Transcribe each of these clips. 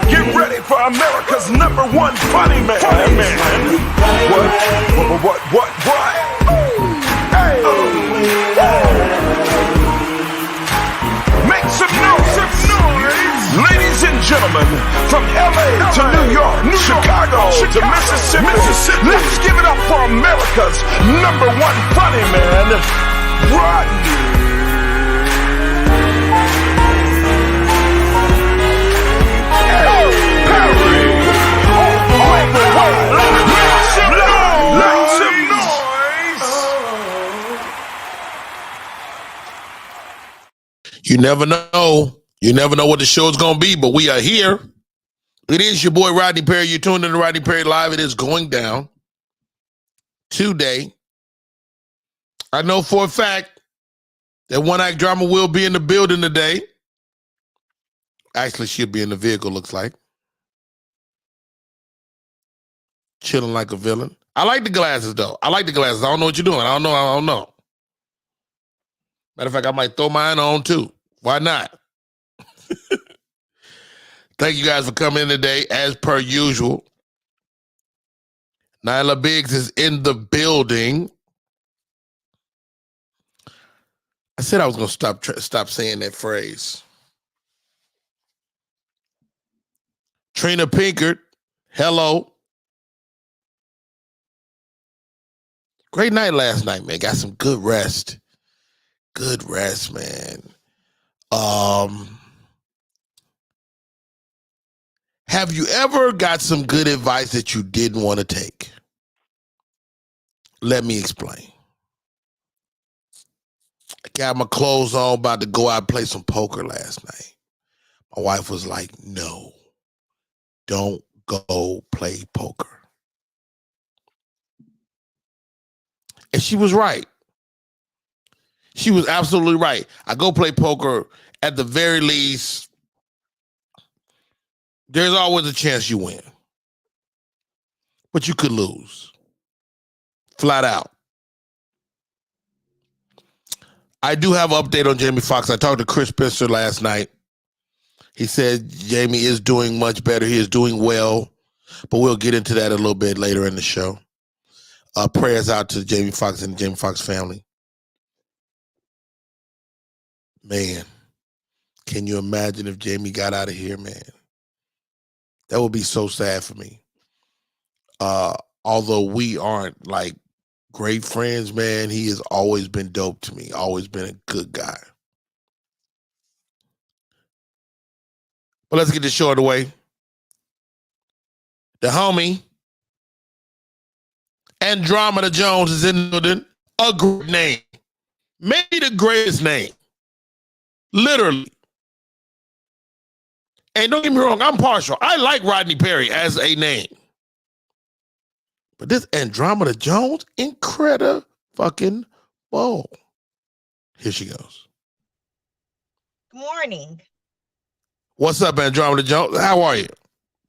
Get ready for America's #1 funny man. What? Hey. Make some noise. Ladies and gentlemen, from LA to New York, Chicago to Mississippi, let's give it up for America's #1 funny man, Rodney. You never know. You never know what the show's going to be, but we are here. It is your boy, Rodney Perry. You're tuned in to Rodney Perry Live. It is going down today. I know for a fact that One Act Drama will be in the building today. Actually, she'll be in the vehicle, looks like. Chilling like a villain. I like the glasses, though. I like the glasses. I don't know what you're doing. I don't know. Matter of fact, I might throw mine on, too. Why not? Thank you guys for coming in today, as per usual. Nyla Biggs is in the building. I said I was going to stop saying that phrase. Trina Pinkert, hello. Great night last night, man. Got some good rest. Good rest, man. Have you ever got some good advice that you didn't want to take? Let me explain. I got my clothes on, about to go out and play some poker last night. My wife was like, no, don't go play poker. And she was right. She was absolutely right. I go play poker, at the very least, there's always a chance you win. But you could lose. Flat out. I do have an update on Jamie Foxx. I talked to Chris Spencer last night. He said Jamie is doing much better. He is doing well. But we'll get into that a little bit later in the show. Prayers out to Jamie Foxx and the Jamie Foxx family. Man, can you imagine if Jamie got out of here, man? That would be so sad for me. Although we aren't like great friends, man, he has always been dope to me. Always been a good guy. But let's get this show out of the way. The homie, Andromeda Jones, is in the building. A great name. Maybe the greatest name. Literally. And don't get me wrong, I'm partial. I like Rodney Perry as a name. But this Andromeda Jones, incredible fucking bowl. Here she goes. Good morning. What's up, Andromeda Jones? How are you?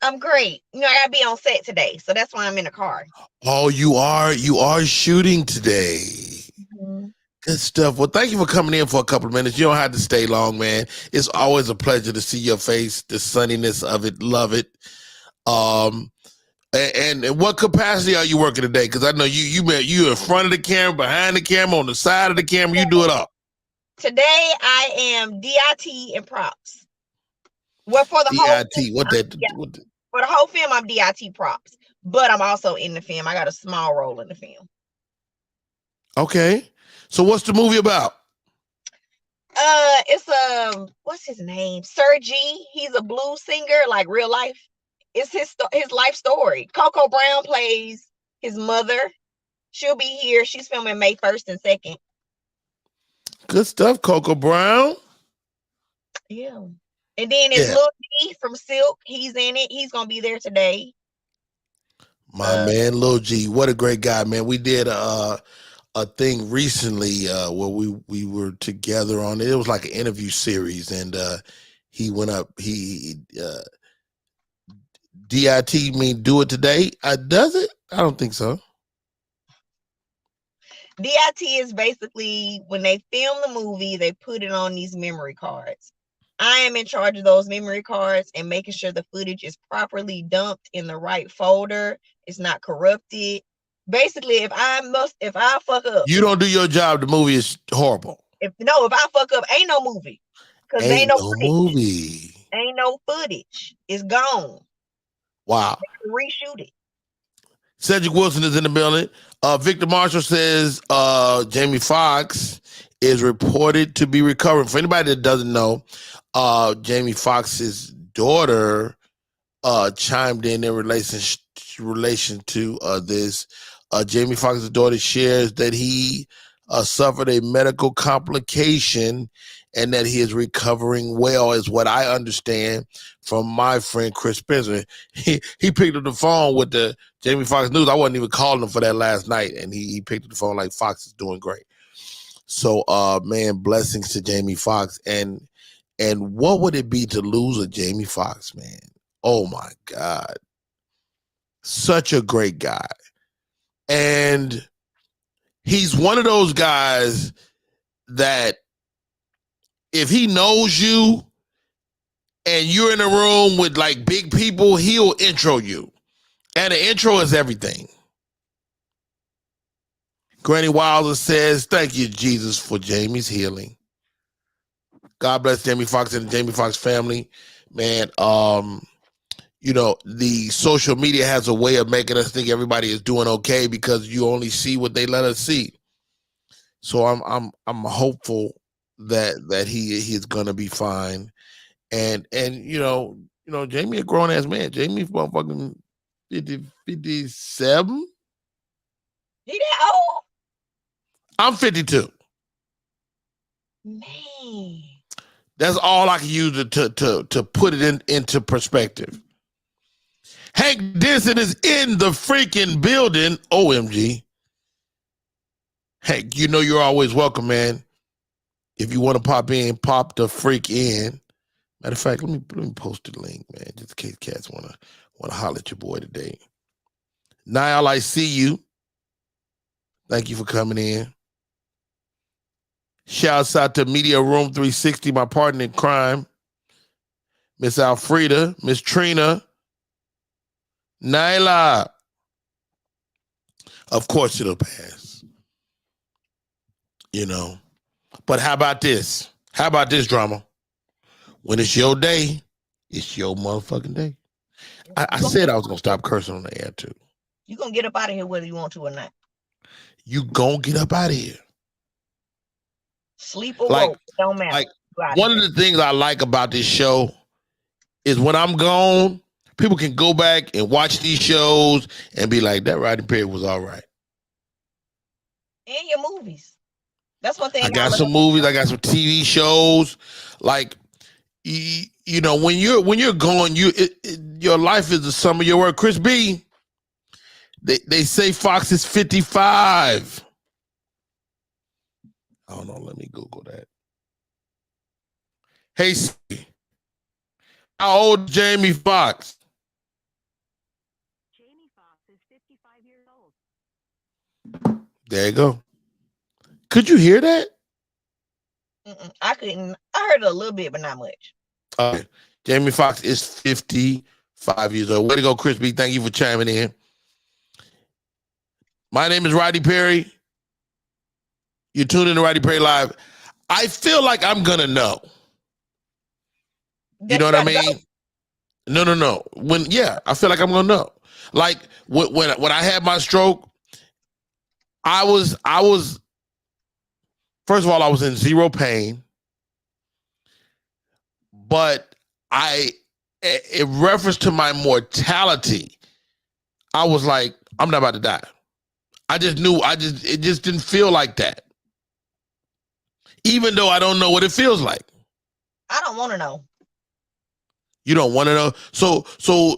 I'm great. You know, I gotta be on set today, so that's why I'm in the car. Oh, you are shooting today. Mm-hmm. Good stuff. Well, thank you for coming in for a couple of minutes. You don't have to stay long, man. It's always a pleasure to see your face, the sunniness of it. Love it. And in what capacity are you working today? Because I know you in front of the camera, behind the camera, on the side of the camera. You do it all. Today I am DIT and props. Well, for the DIT, whole for the whole film, I'm DIT props, but I'm also in the film. I got a small role in the film. Okay. So what's the movie about? It's what's his name? Sir G. He's a blues singer, like real life. It's his life story. Coco Brown plays his mother. She'll be here. She's filming May 1st and 2nd. Good stuff, Coco Brown. Yeah. And then it's Lil G from Silk. He's in it. He's gonna be there today. My man, Lil G. What a great guy, man. We did a thing recently where we were together on it. It was like an interview series, and he went up. He DIT mean do it today? Does it? I don't think so. DIT is basically when they film the movie, they put it on these memory cards. I am in charge of those memory cards and making sure the footage is properly dumped in the right folder. It's not corrupted. Basically, if I fuck up, You don't do your job, the movie is horrible. if I fuck up, ain't no movie. Because ain't Ain't no no footage. movie. Ain't no footage. It's gone. Wow. Reshoot it. Cedric Wilson is in the building. Victor Marshall says Jamie Foxx is reported to be recovering. For anybody that doesn't know, Jamie Foxx's daughter chimed in relation to this. Jamie Foxx's daughter shares that he suffered a medical complication and that he is recovering well, is what I understand from my friend Chris Spencer. He picked up the phone with the Jamie Foxx news. I wasn't even calling him for that last night, and he picked up the phone like Fox is doing great. So, man, blessings to Jamie Foxx. And what would it be to lose a Jamie Foxx, man? Oh my God. Such a great guy. And he's one of those guys that if he knows you and you're in a room with like big people, he'll intro you. And the intro is everything. Granny Wilder says, thank you, Jesus, for Jamie's healing. God bless Jamie Foxx and the Jamie Foxx family. Man, you know, the social media has a way of making us think everybody is doing okay because you only see what they let us see. So I'm hopeful that he is gonna be fine. And you know, Jamie a grown ass man. Jamie's motherfucking 57. He that old? I'm 52. Man. That's all I can use to put it into perspective. Hank Denson is in the freaking building. OMG. Hank, you know you're always welcome, man. If you want to pop in, pop the freak in. Matter of fact, let me post the link, man, just in case cats wanna holler at your boy today. Niall, I see you. Thank you for coming in. Shouts out to Media Room 360, my partner in crime. Miss Alfreda, Miss Trina, Nyla. Of course it'll pass. You know. But how about this? How about this drama? When it's your day, it's your motherfucking day. I said I was going to stop cursing on the air, too. You're going to get up out of here whether you want to or not. You going to get up out of here. Sleep or woke, it don't matter. Like, one of the things I like about this show is when I'm gone, people can go back and watch these shows and be like, that Rodney Perry was all right. And your movies. That's one thing. I got some movies. I got some TV shows. Like, you know, when you're gone, your life is the sum of your work. Chris B, they say Fox is 55. I don't know. Let me Google that. Hey, how old is Jamie Foxx? Jamie Foxx is 55 years old. There you go. Could you hear that? I couldn't. I heard it a little bit, but not much. Okay. Jamie Foxx is 55 years old. Way to go, Chris B. Thank you for chiming in. My name is Rodney Perry. You're tuned in to Rodney Perry Live. I feel like I'm going to know. You know what I mean? No. I feel like I'm going to know. Like when I had my stroke, I was first of all, I was in zero pain. But in reference to my mortality, I was like, I'm not about to die. I just knew, it just didn't feel like that. Even though I don't know what it feels like. I don't want to know. You don't want to know? So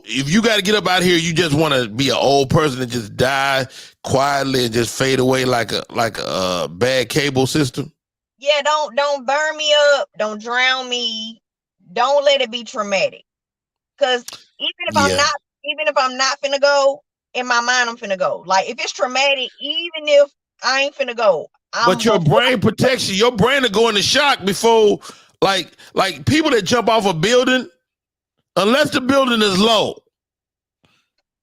if you got to get up out here, you just want to be an old person and just die quietly and just fade away like a bad cable system? Yeah, don't burn me up. Don't drown me. Don't let it be traumatic. Because even if I'm not finna go, in my mind I'm finna go. Like if it's traumatic, even if I ain't finna go. But your brain protects you. Your brain will go into shock before, like people that jump off a building, unless the building is low.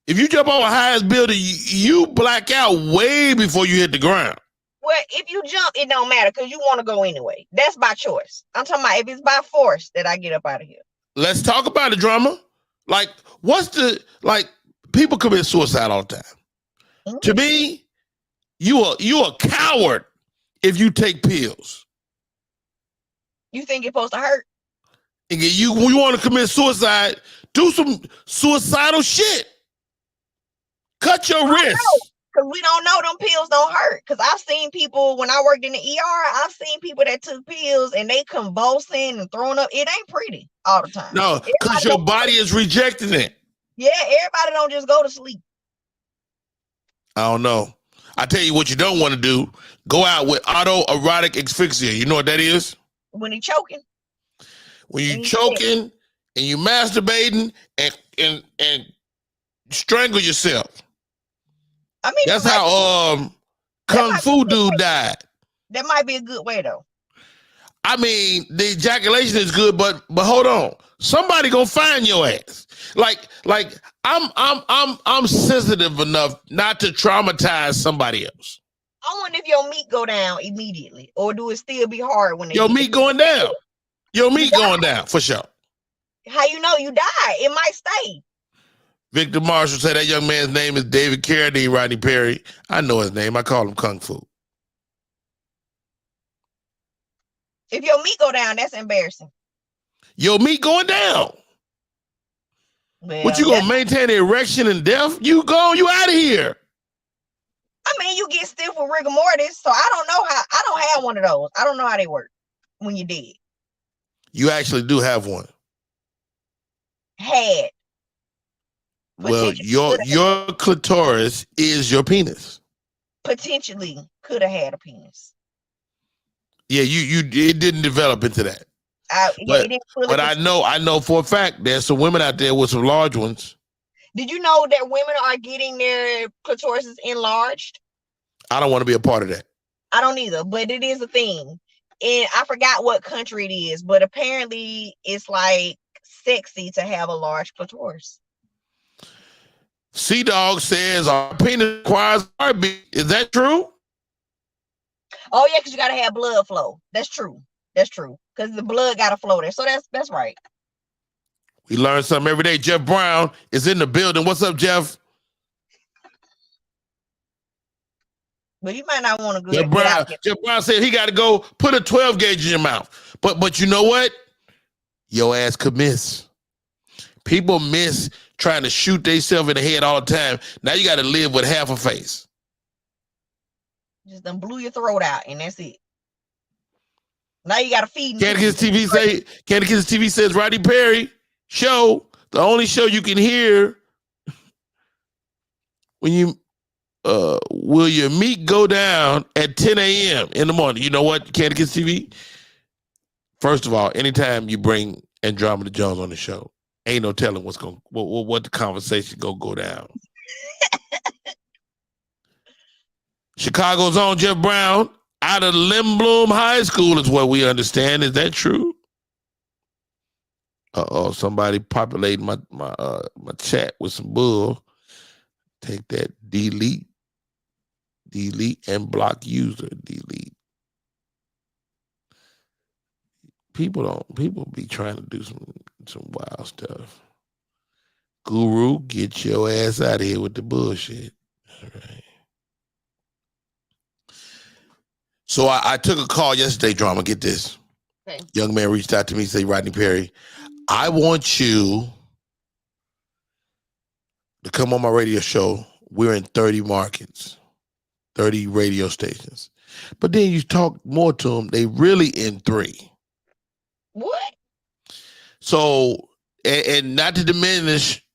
If you jump off a highest building, you black out way before you hit the ground. Well, if you jump, it don't matter because you want to go anyway. That's by choice. I'm talking about if it's by force that I get up out of here. Let's talk about the drama. Like, people commit suicide all the time. Mm-hmm. To me, you a coward if you take pills. You think it's supposed to hurt? And you want to commit suicide, do some suicidal shit. Cut your wrist. Because we don't know them pills don't hurt. Because I've seen people, when I worked in the ER, I've seen people that took pills and they convulsing and throwing up. It ain't pretty all the time. No, because your body is rejecting it. Yeah, everybody don't just go to sleep. I don't know. I tell you what you don't want to do. Go out with autoerotic asphyxia. You know what that is? When you're choking. When you're choking and you masturbating and strangle yourself. I mean, that's how Kung Fu dude died. That might be a good way though. I mean, the ejaculation is good, but hold on. Somebody gonna find your ass. Like I'm sensitive enough not to traumatize somebody else. I wonder if your meat go down immediately, or do it still be hard when your meat going down? Your meat going down for sure. How you know you died? It might stay. Victor Marshall said that young man's name is David Carradine, Rodney Perry. I know his name. I call him Kung Fu. If your meat go down, that's embarrassing. Your meat going down. Well, what you gonna maintain an erection and death? You out of here. I mean, you get stiff with rigor mortis, so I don't know how. I don't have one of those. I don't know how they work when you're dead. You actually do have one. Had. Well, your clitoris is your penis. Potentially could have had a penis. Yeah, it didn't develop into that. But I know for a fact there's some women out there with some large ones. Did you know that women are getting their clitorises enlarged? I don't want to be a part of that. I don't either, but it is a thing. And I forgot what country it is, but apparently it's like sexy to have a large clitoris. C-Dog says our penis requires heartbeat. Is that true? Oh yeah, because you gotta have blood flow. That's true. That's true. Because the blood gotta flow there. So that's right. We learn something every day. Jeff Brown is in the building. What's up, Jeff? But you might not want to go. Jeff Brown said he got to go put a 12 gauge in your mouth. But you know what? Your ass could miss. People miss trying to shoot themselves in the head all the time. Now you got to live with half a face. Just done blew your throat out, and that's it. Now you got to feed. Catechist TV says Rodney Perry show, the only show you can hear when you will your meat go down at 10 a.m. in the morning. You know what, Catechist TV? First of all, anytime you bring Andromeda Jones on the show, ain't no telling what the conversation gonna go down. Chicago's own Jeff Brown out of Lindblom High School is what we understand. Is that true? Somebody populating my chat with some bull. Take that, delete and block user, delete. People be trying to do some wild stuff. Guru, get your ass out of here with the bullshit. All right. So I took a call yesterday, Drama. Get this. Okay. Young man reached out to me, say, Rodney Perry, I want you to come on my radio show. We're in 30 markets, 30 radio stations. But then you talk more to them, they really in 3. What? So, and not to diminish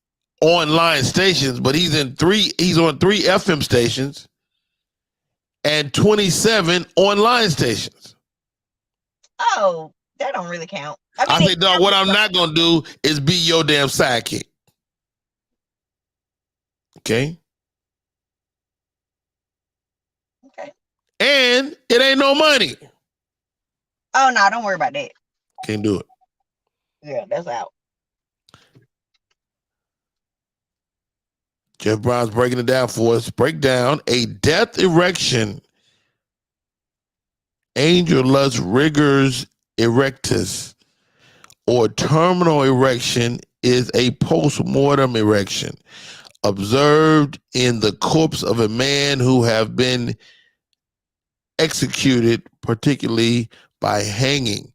online stations, but he's on 3 FM stations and 27 online stations. Oh, that don't really count. I say, dog, what I'm not going to do is be your damn sidekick. Okay? Okay. And it ain't no money. Oh no, don't worry about that. Can't do it. Yeah, that's out. Jeff Brown's breaking it down for us. Break down a death erection. Angel lust rigors erectus or terminal erection is a post-mortem erection observed in the corpse of a man who have been executed, particularly by hanging.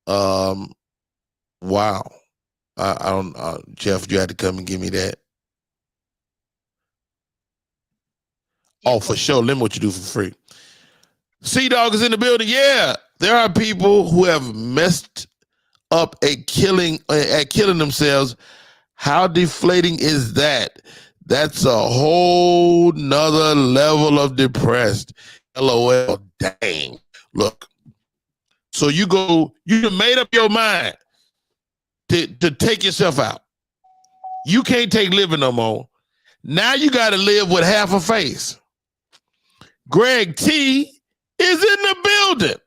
Wow. I don't, Jeff, you had to come and give me that. Oh, for sure. Let me what you do for free. Sea Dog is in the building. Yeah, there are people who have messed up at killing themselves. How deflating is that? That's a whole nother level of depressed. LOL. Dang. Look. So you made up your mind to take yourself out. You can't take living no more. Now you got to live with half a face. Greg T is in the building.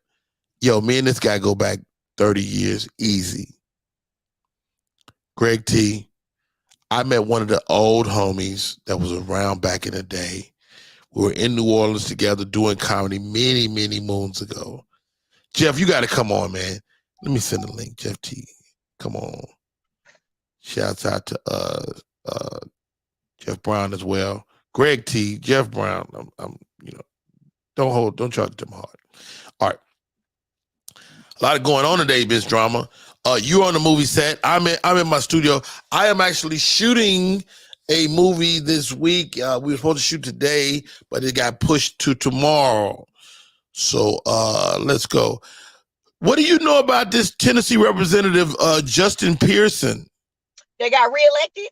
Yo, me and this guy go back 30 years easy. Greg T, I met one of the old homies that was around back in the day. We were in New Orleans together doing comedy many, many moons ago. Jeff, you got to come on, man. Let me send a link. Jeff T, come on. Shouts out to Jeff Brown as well. Greg T, Jeff Brown. I'm don't charge them hard. All right. A lot of going on today, Miss Drama. You're on the movie set. I'm in my studio. I am actually shooting a movie this week. We were supposed to shoot today, but it got pushed to tomorrow. So let's go. What do you know about this Tennessee representative, Justin Pearson? They got reelected?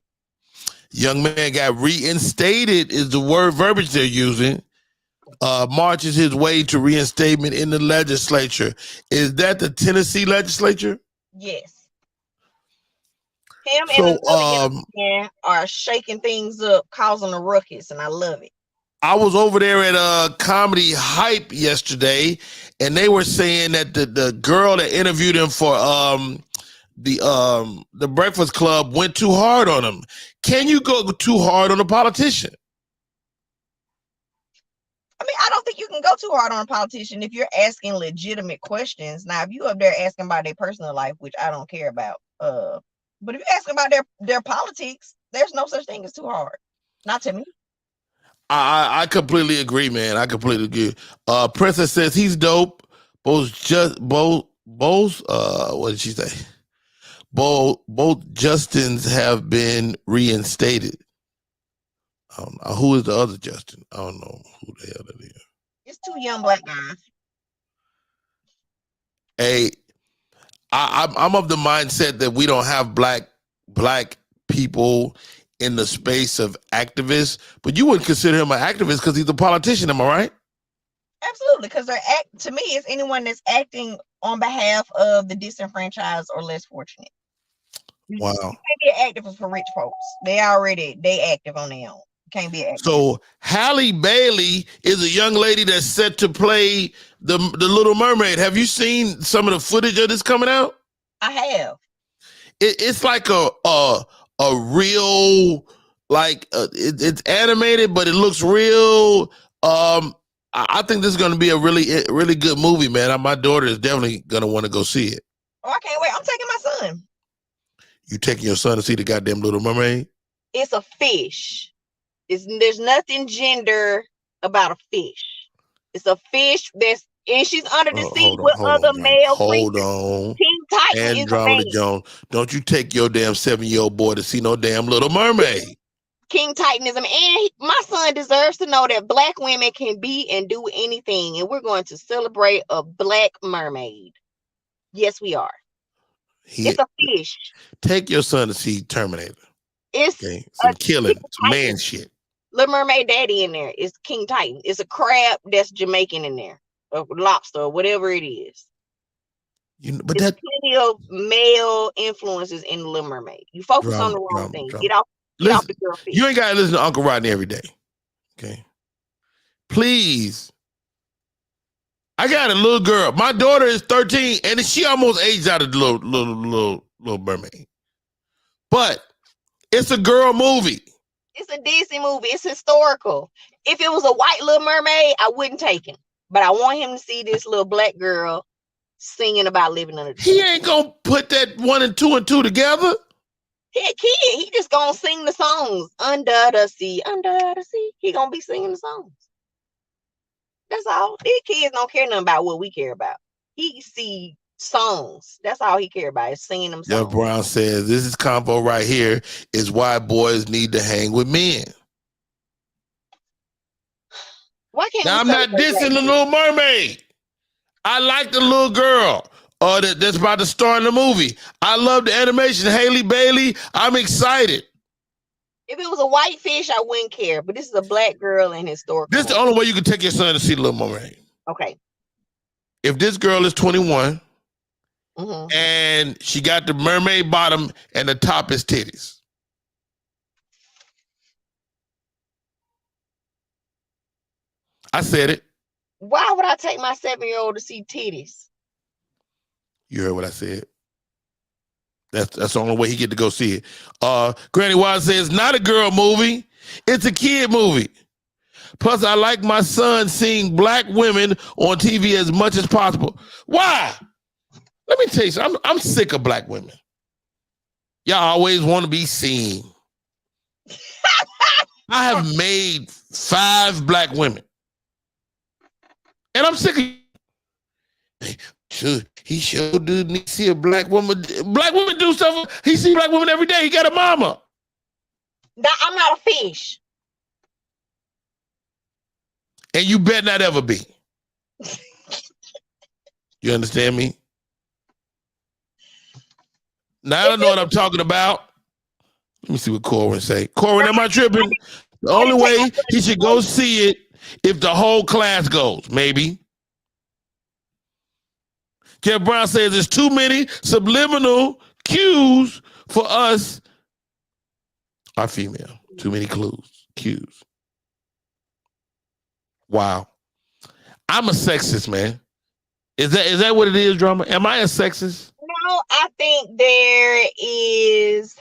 Young man got reinstated is the verbiage they're using. Marches his way to reinstatement in the legislature. Is that the Tennessee legislature? Yes. Him and another young man are shaking things up, causing a ruckus, and I love it. I was over there at Comedy Hype yesterday, and they were saying that the girl that interviewed him for the Breakfast Club went too hard on him. Can you go too hard on a politician? I mean, I don't think you can go too hard on a politician if you're asking legitimate questions. Now, if you up there asking about their personal life, which I don't care about, but if you're asking about their politics, there's no such thing as too hard. Not to me. I completely agree, man. I completely agree. Princess says he's dope. Both what did she say? Both Justins have been reinstated. I don't know. Who is the other Justin? I don't know who the hell that is. It's two young black guys. Hey, I'm of the mindset that we don't have black people in the space of activists, but you wouldn't consider him an activist because he's a politician, am I right? Absolutely, because to me, it's anyone that's acting on behalf of the disenfranchised or less fortunate. Wow. You can't be an activist for rich folks. They active on their own. Can't be active. So Halle Bailey is a young lady that's set to play the Little Mermaid. Have you seen some of the footage of this coming out? I have. It's like a real, like it's animated, but it looks real. I think this is going to be a really good movie, man. My daughter is definitely going to want to go see it. Oh, I can't wait. I'm taking my son. You taking your son to see the goddamn Little Mermaid? It's a fish. There's nothing gender about a fish. It's a fish and she's under the sea with other male Hold on. King Titan Andromeda Jones. Don't you take your damn 7-year-old boy to see no damn Little Mermaid. King Titanism. And my son deserves to know that black women can be and do anything. And we're going to celebrate a black mermaid. Yes, we are. It's a fish. Take your son to see Terminator. It's some killing, some man shit. Little Mermaid Daddy in there is King Titan. It's a crab that's Jamaican in there, or lobster, or whatever it is. But there's plenty of male influences in the Little Mermaid. You focus on the wrong thing. Get off the girl feet. You ain't gotta listen to Uncle Rodney every day. Okay. Please I got a little girl. My daughter is 13, and she almost aged out of the little mermaid. But it's a girl movie. It's a Disney movie. It's historical. If it was a white Little Mermaid, I wouldn't take him. But I want him to see this little black girl singing about living under the sea. He ain't gonna put that 1 and 2 and 2 together. He a kid. He just gonna sing the songs. Under the sea, under the sea. He gonna be singing the songs. That's all. These kids don't care nothing about what we care about. He see songs. That's all he care about is singing them songs. Jeff Brown says, this is combo right here is why boys need to hang with men. Why can't now, I'm not dissing the Little Mermaid. I like the little girl that's about to star in the movie. I love the animation. Haley Bailey, I'm excited. If it was a white fish, I wouldn't care. But this is a black girl in historical. This is the only way you can take your son to see the Little Mermaid. Okay. If this girl is 21 and she got the mermaid bottom and the top is titties. I said it. Why would I take my 7-year-old to see titties? You heard what I said. That's the only way he get to go see it. Granny Wise says, not a girl movie. It's a kid movie. Plus, I like my son seeing black women on TV as much as possible. Why? Let me tell you something. I'm sick of black women. Y'all always want to be seen. I have made 5 black women. And I'm sick of he sure do need to see a black woman. Black women do stuff. He see black women every day. He got a mama. I'm not a fish. And you better not ever be. You understand me? Now I don't know what I'm talking about. Let me see what Corin say. Corin, am I tripping? The only way he should go see it if the whole class goes, maybe. Jeff Brown says there's too many subliminal cues for us, our female. Too many cues. Wow. I'm a sexist, man. Is that what it is, Drama? Am I a sexist? No, I think there is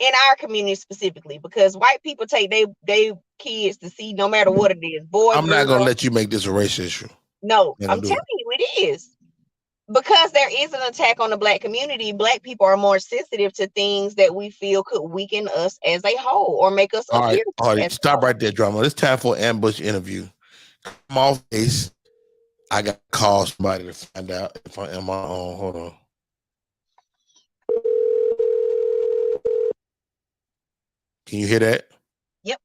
in our community specifically, because white people take they kids to see no matter what it is. Boys, I'm not gonna let you make this a race issue. No, I'm telling you it is. Because there is an attack on the black community, black people are more sensitive to things that we feel could weaken us as a whole or make us appear. All right, stop right there, Drama. It's time for an ambush interview. Come off base. I got to call somebody to find out if I am on. Hold on. Can you hear that? Yep.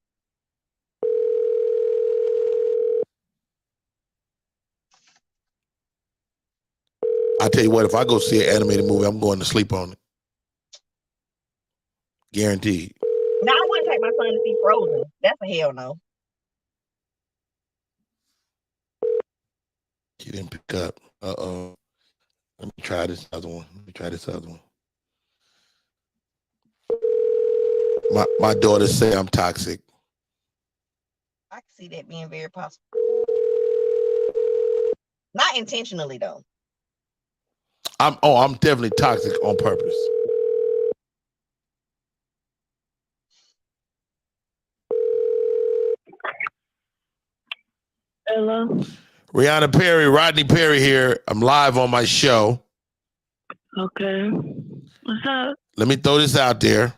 I tell you what, if I go see an animated movie, I'm going to sleep on it. Guaranteed. Now I wouldn't take my son to see Frozen. That's a hell no. She didn't pick up. Uh-oh. Let me try this other one. My daughter say I'm toxic. I can see that being very possible. Not intentionally though. I'm definitely toxic on purpose. Hello. Rihanna Perry, Rodney Perry here. I'm live on my show. Okay. What's up? Let me throw this out there.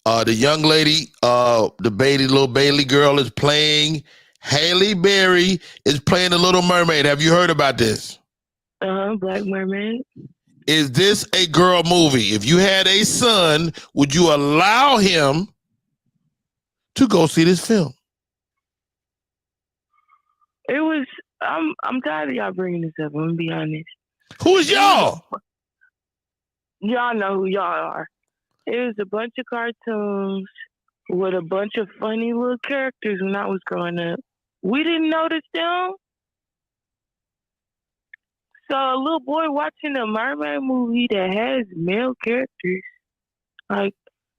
The young lady, the little Bailey girl is playing. Haley Berry is playing the Little Mermaid. Have you heard about this? Black Mermaid. Is this a girl movie? If you had a son, would you allow him to go see this film? It was. I'm tired of y'all bringing this up. I'm gonna be honest. Who is y'all? Y'all know who y'all are. It was a bunch of cartoons with a bunch of funny little characters when I was growing up. We didn't notice them. So a little boy watching a mermaid movie that has male characters, like,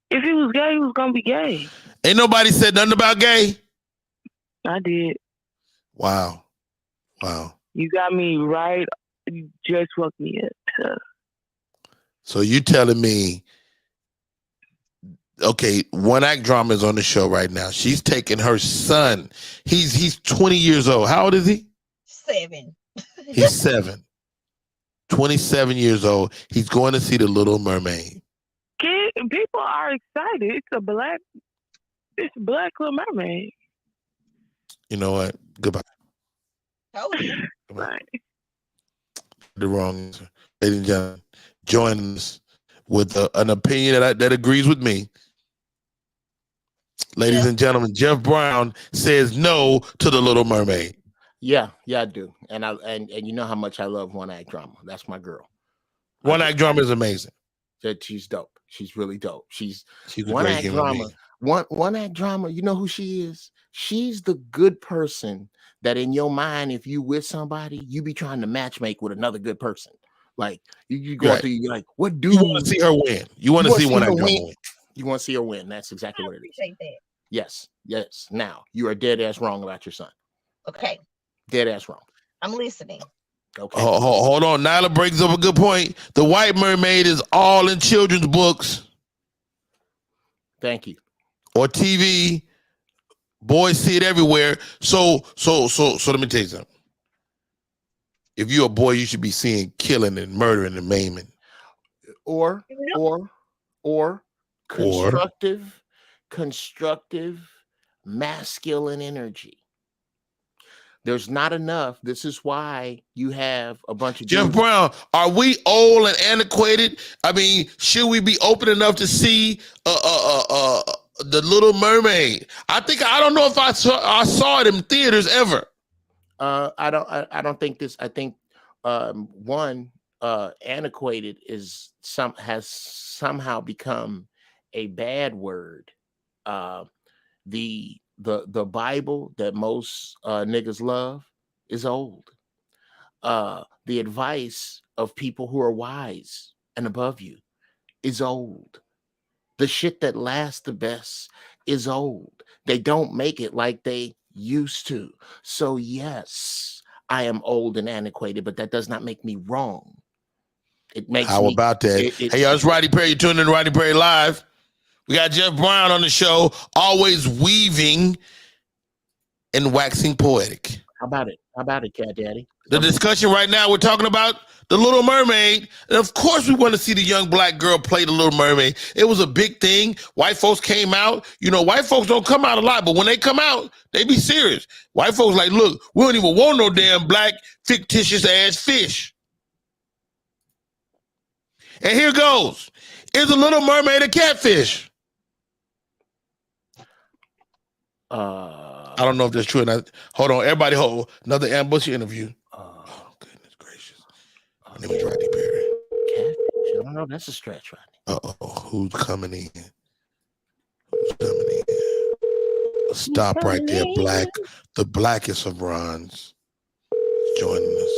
if he was gay, he was gonna be gay. Ain't nobody said nothing about gay. I did. Wow. Wow. You got me right. You just woke me up. So you telling me, okay, One Act Drama is on the show right now. She's taking her son. He's 20 years old. How old is he? 7. He's 7. 27 years old. He's going to see The Little Mermaid. People are excited. It's a black Little Mermaid. You know what? Goodbye. Told you. Right. The wrong answer. Ladies and gentlemen, join us with an opinion that agrees with me. Ladies and gentlemen, Jeff Brown says no to The Little Mermaid. Yeah, I do. And you know how much I love One Act Drama. That's my girl. One Act Drama is amazing. She's dope. She's really dope. She's a One great Act human Drama. being. One Act Drama. You know who she is? She's the good person that in your mind, if you with somebody, you be trying to matchmake with another good person. Like you go Right. through, you're like, what do You want to see her win? You want to see One Act Drama win? You want to see her win? That's exactly what it is. Appreciate that. Yes. Now you are dead ass wrong about your son. Okay. Dead ass wrong. I'm listening. Okay. Hold on. Nyla brings up a good point. The White Mermaid is all in children's books. Thank you. Or TV. Boys see it everywhere. So let me tell you something. If you're a boy, you should be seeing killing and murdering and maiming. Or constructive masculine energy. There's not enough. This is why you have a bunch of Jeff Brown, are we old and antiquated? I mean, should we be open enough to see The Little Mermaid? I don't know if I saw it in theaters ever. I don't think this. I think antiquated has somehow become a bad word. The Bible that most niggas love is old. The advice of people who are wise and above you is old. The shit that lasts the best is old. They don't make it like they used to. So yes, I am old and antiquated, but that does not make me wrong. It makes How about that? Hey, y'all, it's Rodney Perry. You're tuning in to Rodney Perry Live. We got Jeff Brown on the show, always weaving and waxing poetic. How about it, Cat Daddy? The discussion right now, we're talking about The Little Mermaid. And of course, we want to see the young black girl play The Little Mermaid. It was a big thing. White folks came out. You know, white folks don't come out a lot, but when they come out, they be serious. White folks like, look, we don't even want no damn black fictitious ass fish. And here goes. Is The Little Mermaid a catfish? I don't know if that's true or not. Hold on, everybody hold. Another ambush interview. Oh, goodness gracious. My name is Rodney Perry. Catfish? I don't know. That's a stretch, Rodney. Uh-oh. Who's coming in? Stop right there, Black. The blackest of Rons joining us.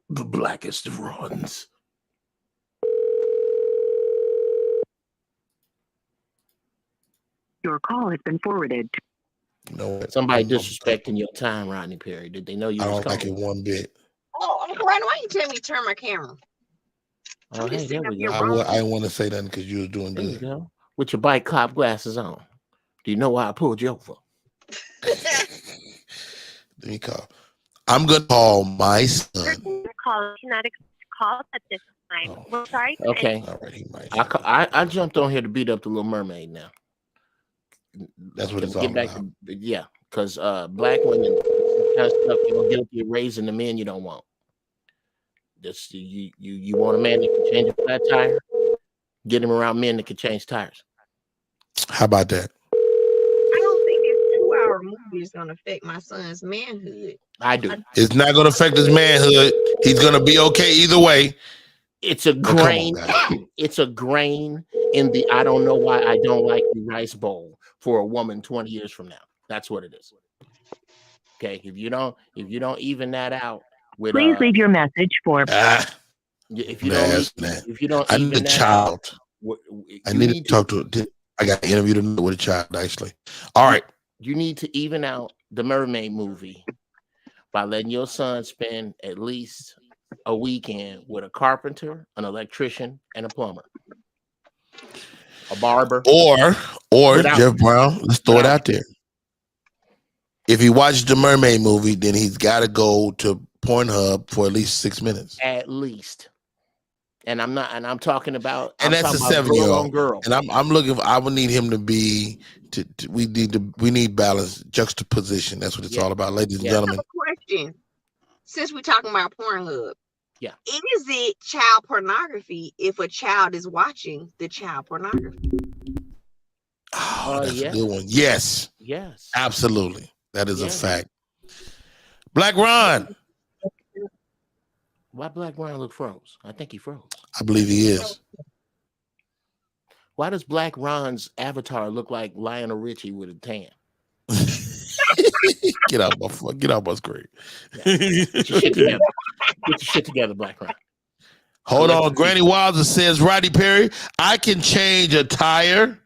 The blackest of Rons. Your call has been forwarded. No, somebody disrespecting your time, Rodney Perry. Did they know you? I don't like it one bit. Oh, Uncle Rodney, why you tell me to turn my camera? Oh, hey, there we go. I didn't want to say that because you was doing there good. You go. With your bike cop glasses on. Do you know why I pulled you over? Let me call. I'm gonna call my son. Call cannot call at this time. Oh. We're sorry. Okay. All right, he might. I jumped on here to beat up the Little Mermaid now. That's what it's all about. Yeah, because black women kind of stuff you're guilty of raising the men you don't want. Just you want a man that can change a flat tire? Get him around men that can change tires. How about that? I don't think this 2-hour movie is gonna affect my son's manhood. I do. It's not gonna affect his manhood. He's gonna be okay either way. It's a grain. It's a grain in the I don't know why I don't like you rice bowl for a woman 20 years from now. That's what it is. Okay, if you don't even that out with please leave your message for if you don't I need a child. I need to talk to I got an interview with a child actually. All right. You need to even out the mermaid movie by letting your son spend at least a weekend with a carpenter, an electrician, and a plumber, a barber. Or Without Jeff Brown, let's throw it without out there. If he watches the Mermaid movie, then he's got to go to Pornhub for at least 6 minutes. at least. And I'm talking about, And I'm that's a talking about girl 7-year-old. on girl. And I'm looking for, I would need him to be we need balance, juxtaposition. That's what it's Yeah. all about, ladies and Yeah. I have gentlemen. a question. Since we're talking about Pornhub, Yeah. is it child pornography if a child is watching the child pornography? Oh, that's yes. a good one. Yes, Yes. absolutely. That is a Yes. fact. Black Ron, Why Black Ron look froze? I think he froze. I believe he is. Why does Black Ron's avatar look like Lionel Richie with a tan? Get out my screen. Get your shit together. Get your shit together, Black Ron. Hold on. Granny Wilder says, Rodney Perry, I can change a tire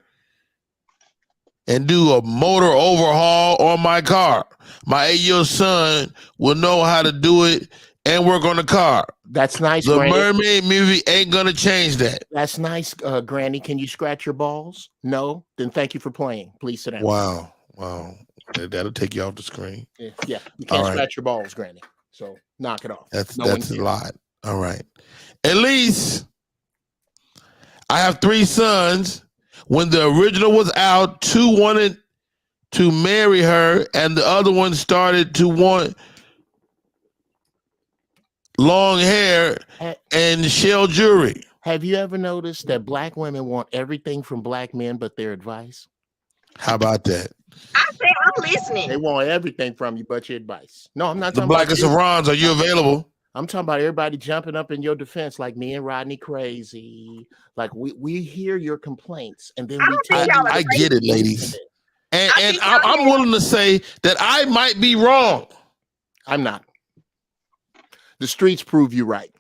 and do a motor overhaul on my car. My 8-year-old son will know how to do it and work on the car. That's nice, The Granny. Mermaid movie ain't gonna change that. That's nice, Granny. Can you scratch your balls? No? Then thank you for playing. Please sit down. Wow. That'll take you off the screen. Yeah. You can't All right. scratch your balls, Granny. So knock it off. That's No one a cares. lot. All right. At least I have 3 sons. When the original was out, 2 wanted to marry her, and the other one started to want long hair and shell jewelry. Have you ever noticed that Black women want everything from Black men but their advice? How about that? I said I'm listening. They want everything from you but your advice. No, I'm not The talking about Blackest you. of Rons, are you available? I'm talking about everybody jumping up in your defense, like me and Rodney crazy. Like we hear your complaints and then I we don't tell think y'all you. are I get it, ladies. And I think y'all I'm willing to say that I might be wrong. I'm not. The streets prove you right.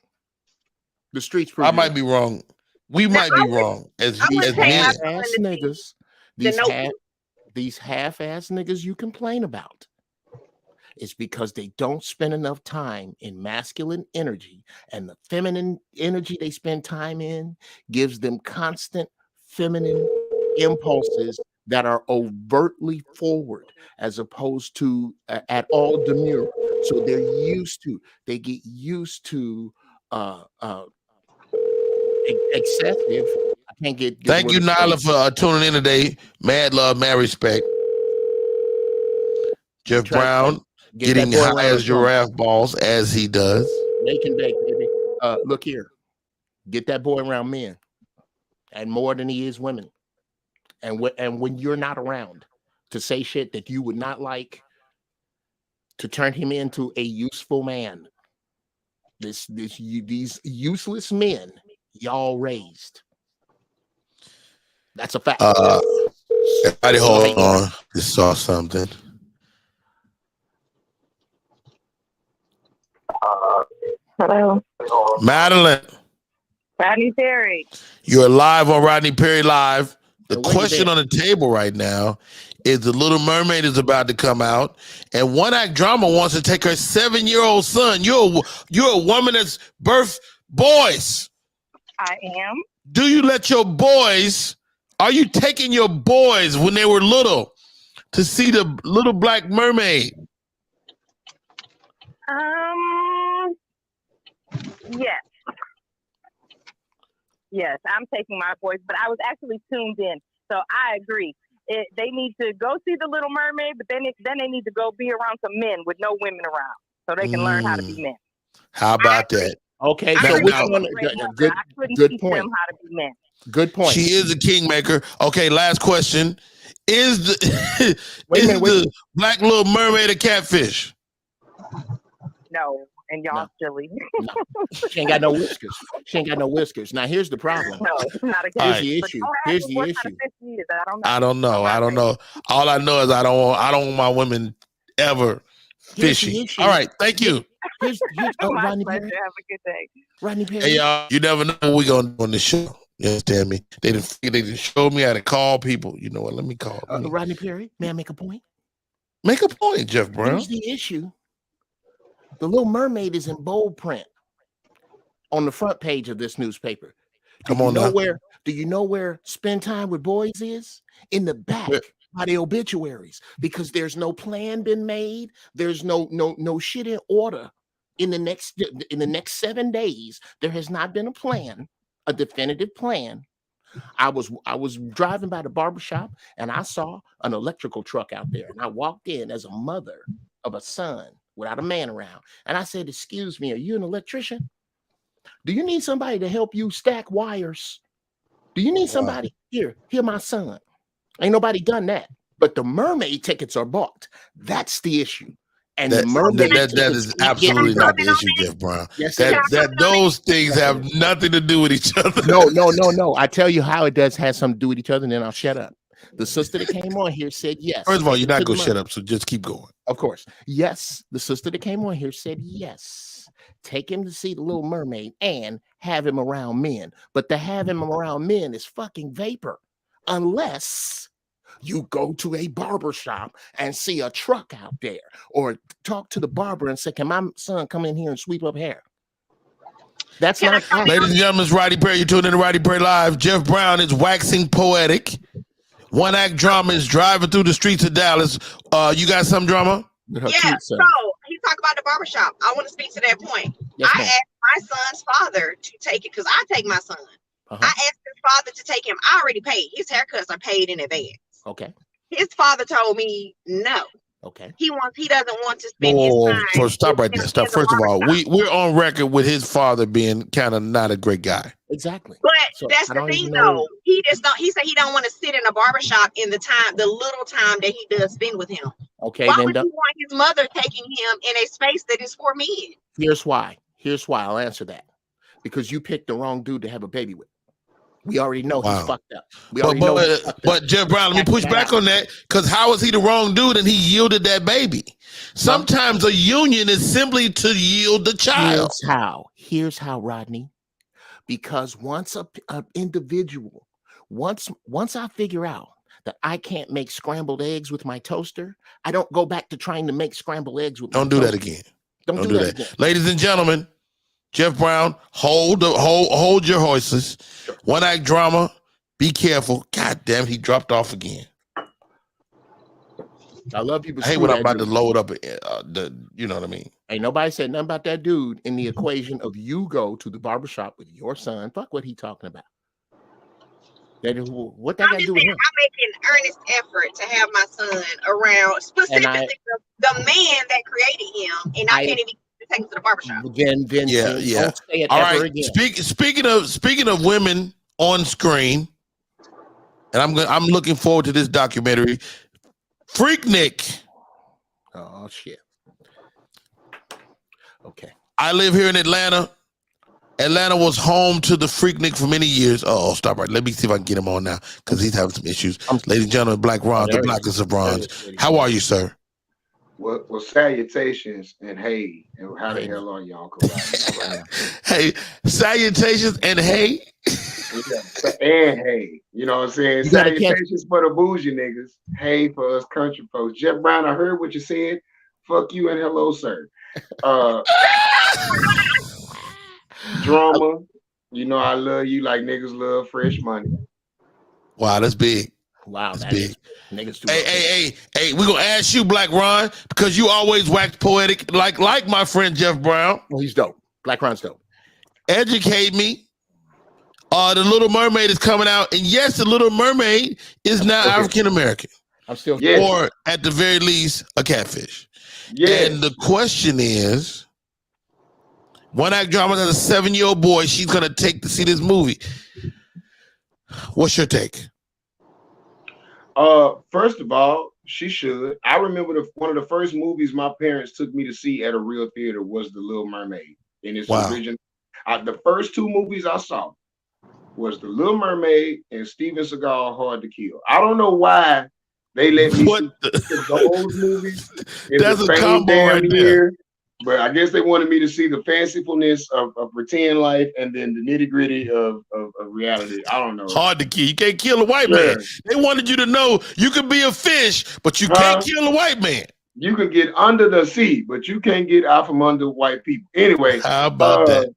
The streets prove I you might right. be wrong. We Now, might be wrong as I would as take men. my- Half-ass the niggas. notebook. These half-ass niggas you complain about. It's because they don't spend enough time in masculine energy, and the feminine energy they spend time in gives them constant feminine impulses that are overtly forward as opposed to at all demure. So they get used to excessive. I can't get Thank the you, word Nyla, straight. for tuning in today. Mad love, mad respect. Jeff Try to Brown get getting that boy high around as the plumber. giraffe balls as he does. Make and bake, baby. Look here. Get that boy around men, and more than he is women. And when you're not around to say shit that you would not like, to turn him into a useful man. These useless men y'all raised. That's a fact. Everybody hold on. Just saw something. Hello. Madeline, Rodney Perry. you're live on Rodney Perry Live. The And where you question been? on the table right now is The Little Mermaid is about to come out, and One Act Drama wants to take her 7-year-old son. You're a woman that's birthed boys. I am. Do you let your boys? Are you taking your boys when they were little to see the Little Black Mermaid? Yes. Yes, I'm taking my voice, but I was actually tuned in, so I agree. They need to go see The Little Mermaid, but then they need to go be around some men with no women around, so they can learn how to be men. How about that? Okay, I so agree. which Now- one? I couldn't Good teach point. them how to be men. Good point. She is a kingmaker. Okay, last question. Is the Wait a minute, the Black Little Mermaid a catfish? No, and y'all No. silly. No. She ain't got no whiskers. She ain't got no whiskers. Now here's the problem. No, it's not a All catfish. right. The But issue. don't ask Here's me the what issue. kind of fish she is. I don't know. I don't know. I don't know. All I know is I don't want my women ever Here's the fishing. issue. All right, thank you. Here's My Rodney pleasure. Perry. Have a good day. Rodney Perry. Hey y'all, you never know what we're gonna do on this show. You understand me? They just showed me how to call people. You know what? Let me call. Rodney Perry, may I make a point? Make a point, Jeff Brown. Here's the issue. The Little Mermaid is in bold print on the front page of this newspaper. Do you know where Spend Time with Boys is? In the back by the obituaries, because there's no plan been made. There's no shit in order. In the next 7 days, there has not been a plan, a definitive plan. I was driving by the barbershop and I saw an electrical truck out there, and I walked in as a mother of a son without a man around, and I said, "Excuse me, are you an electrician? Do you need somebody to help you stack wires? Do you need somebody? Here, my son." Ain't nobody done that. But the mermaid tickets are bought. That's the issue. And the mermaid that is absolutely not the issue, Jeff Brown. Yes, that those things have nothing to do with each other. No. I tell you how it does have something to do with each other, and then I'll shut up. The sister that came on here said yes. First of all, you're not going to shut up, so just keep going. Of course. Yes, the sister that came on here said yes. Take him to see the Little Mermaid and have him around men. But to have him around men is fucking vapor. Unless you go to a barber shop and see a truck out there, or talk to the barber and say, "Can my son come in here and sweep up hair?" That's not. Ladies and gentlemen, it's Rodney Perry. You're tuned in to Rodney Perry Live. Jeff Brown is waxing poetic. One act drama is driving through the streets of Dallas. You got some drama? Yeah, so he talked about the barbershop. I want to speak to that point. Yes, I asked my son's father to take it, because I take my son. I asked his father to take him. I already paid. His haircuts are paid in advance. Okay. His father told me no. Okay. He doesn't want to spend his time. So stop right there. Stop. First of all, we're on record with his father being kind of not a great guy. Exactly. But that's the thing, though. He said he don't want to sit in a barbershop in the little time that he does spend with him. Okay. Why then would you want his mother taking him in a space that is for men? Here's why. I'll answer that. Because you picked the wrong dude to have a baby with. We already know he's fucked up. But Jeff Brown, let me push back on that, because how is he the wrong dude and he yielded that baby? Sometimes a union is simply to yield the child. Here's how, Rodney. Because once an individual, once I figure out that I can't make scrambled eggs with my toaster, I don't go back to trying to make scrambled eggs with my toaster. Don't do that again. Don't do that again. Ladies and gentlemen, Jeff Brown, hold your horses. Sure. One act drama. Be careful. God damn, he dropped off again. I love people. I hate when I'm about to load up. You know what I mean? Ain't nobody said nothing about that dude in the equation of you go to the barbershop with your son. Fuck what he talking about. What that got to do with him? I make an earnest effort to have my son around, specifically the man that created him, and I can't even take him to the barbershop. Then yeah. Don't say it all ever right. Again. Speaking of women on screen, and I'm looking forward to this documentary, Freaknik. Oh shit. Okay. I live here in Atlanta. Atlanta was home to the Freaknik for many years. Oh, stop right. Let me see if I can get him on now, because he's having some issues. Ladies and gentlemen, Black Ron, the Blackest of Bronze. How are you, sir? Well, salutations and hey, and how the hell are y'all? Hey, salutations and hey. And hey, you know what I'm saying? Salutations for the bougie niggas. Hey for us country folks. Jeff Brown, I heard what you said. Fuck you and hello, sir. Drama, you know I love you like niggas love fresh money. Wow, that's big. Wow, that's big. Niggas do hey, we're gonna ask you, Black Ron, because you always wax poetic, like my friend Jeff Brown. Well, he's dope. Black Ron's dope. Educate me. The Little Mermaid is coming out, and yes, the Little Mermaid is now African American. I'm still or at the very least a catfish. Yes. And the question is, one act drama has a 7-year-old boy she's gonna take to see this movie. What's your take? First of all, she should. I remember one of the first movies my parents took me to see at a real theater was The Little Mermaid. In its original, the first 2 movies I saw was The Little Mermaid and Steven Seagal Hard to Kill. I don't know why they let me see those movies. That's a combo right there. But I guess they wanted me to see the fancifulness of pretend life and then the nitty-gritty of reality. I don't know. Hard to kill. You can't kill a white man. They wanted you to know you could be a fish, but you can't kill a white man. You can get under the sea, but you can't get out from under white people. Anyway, how about that?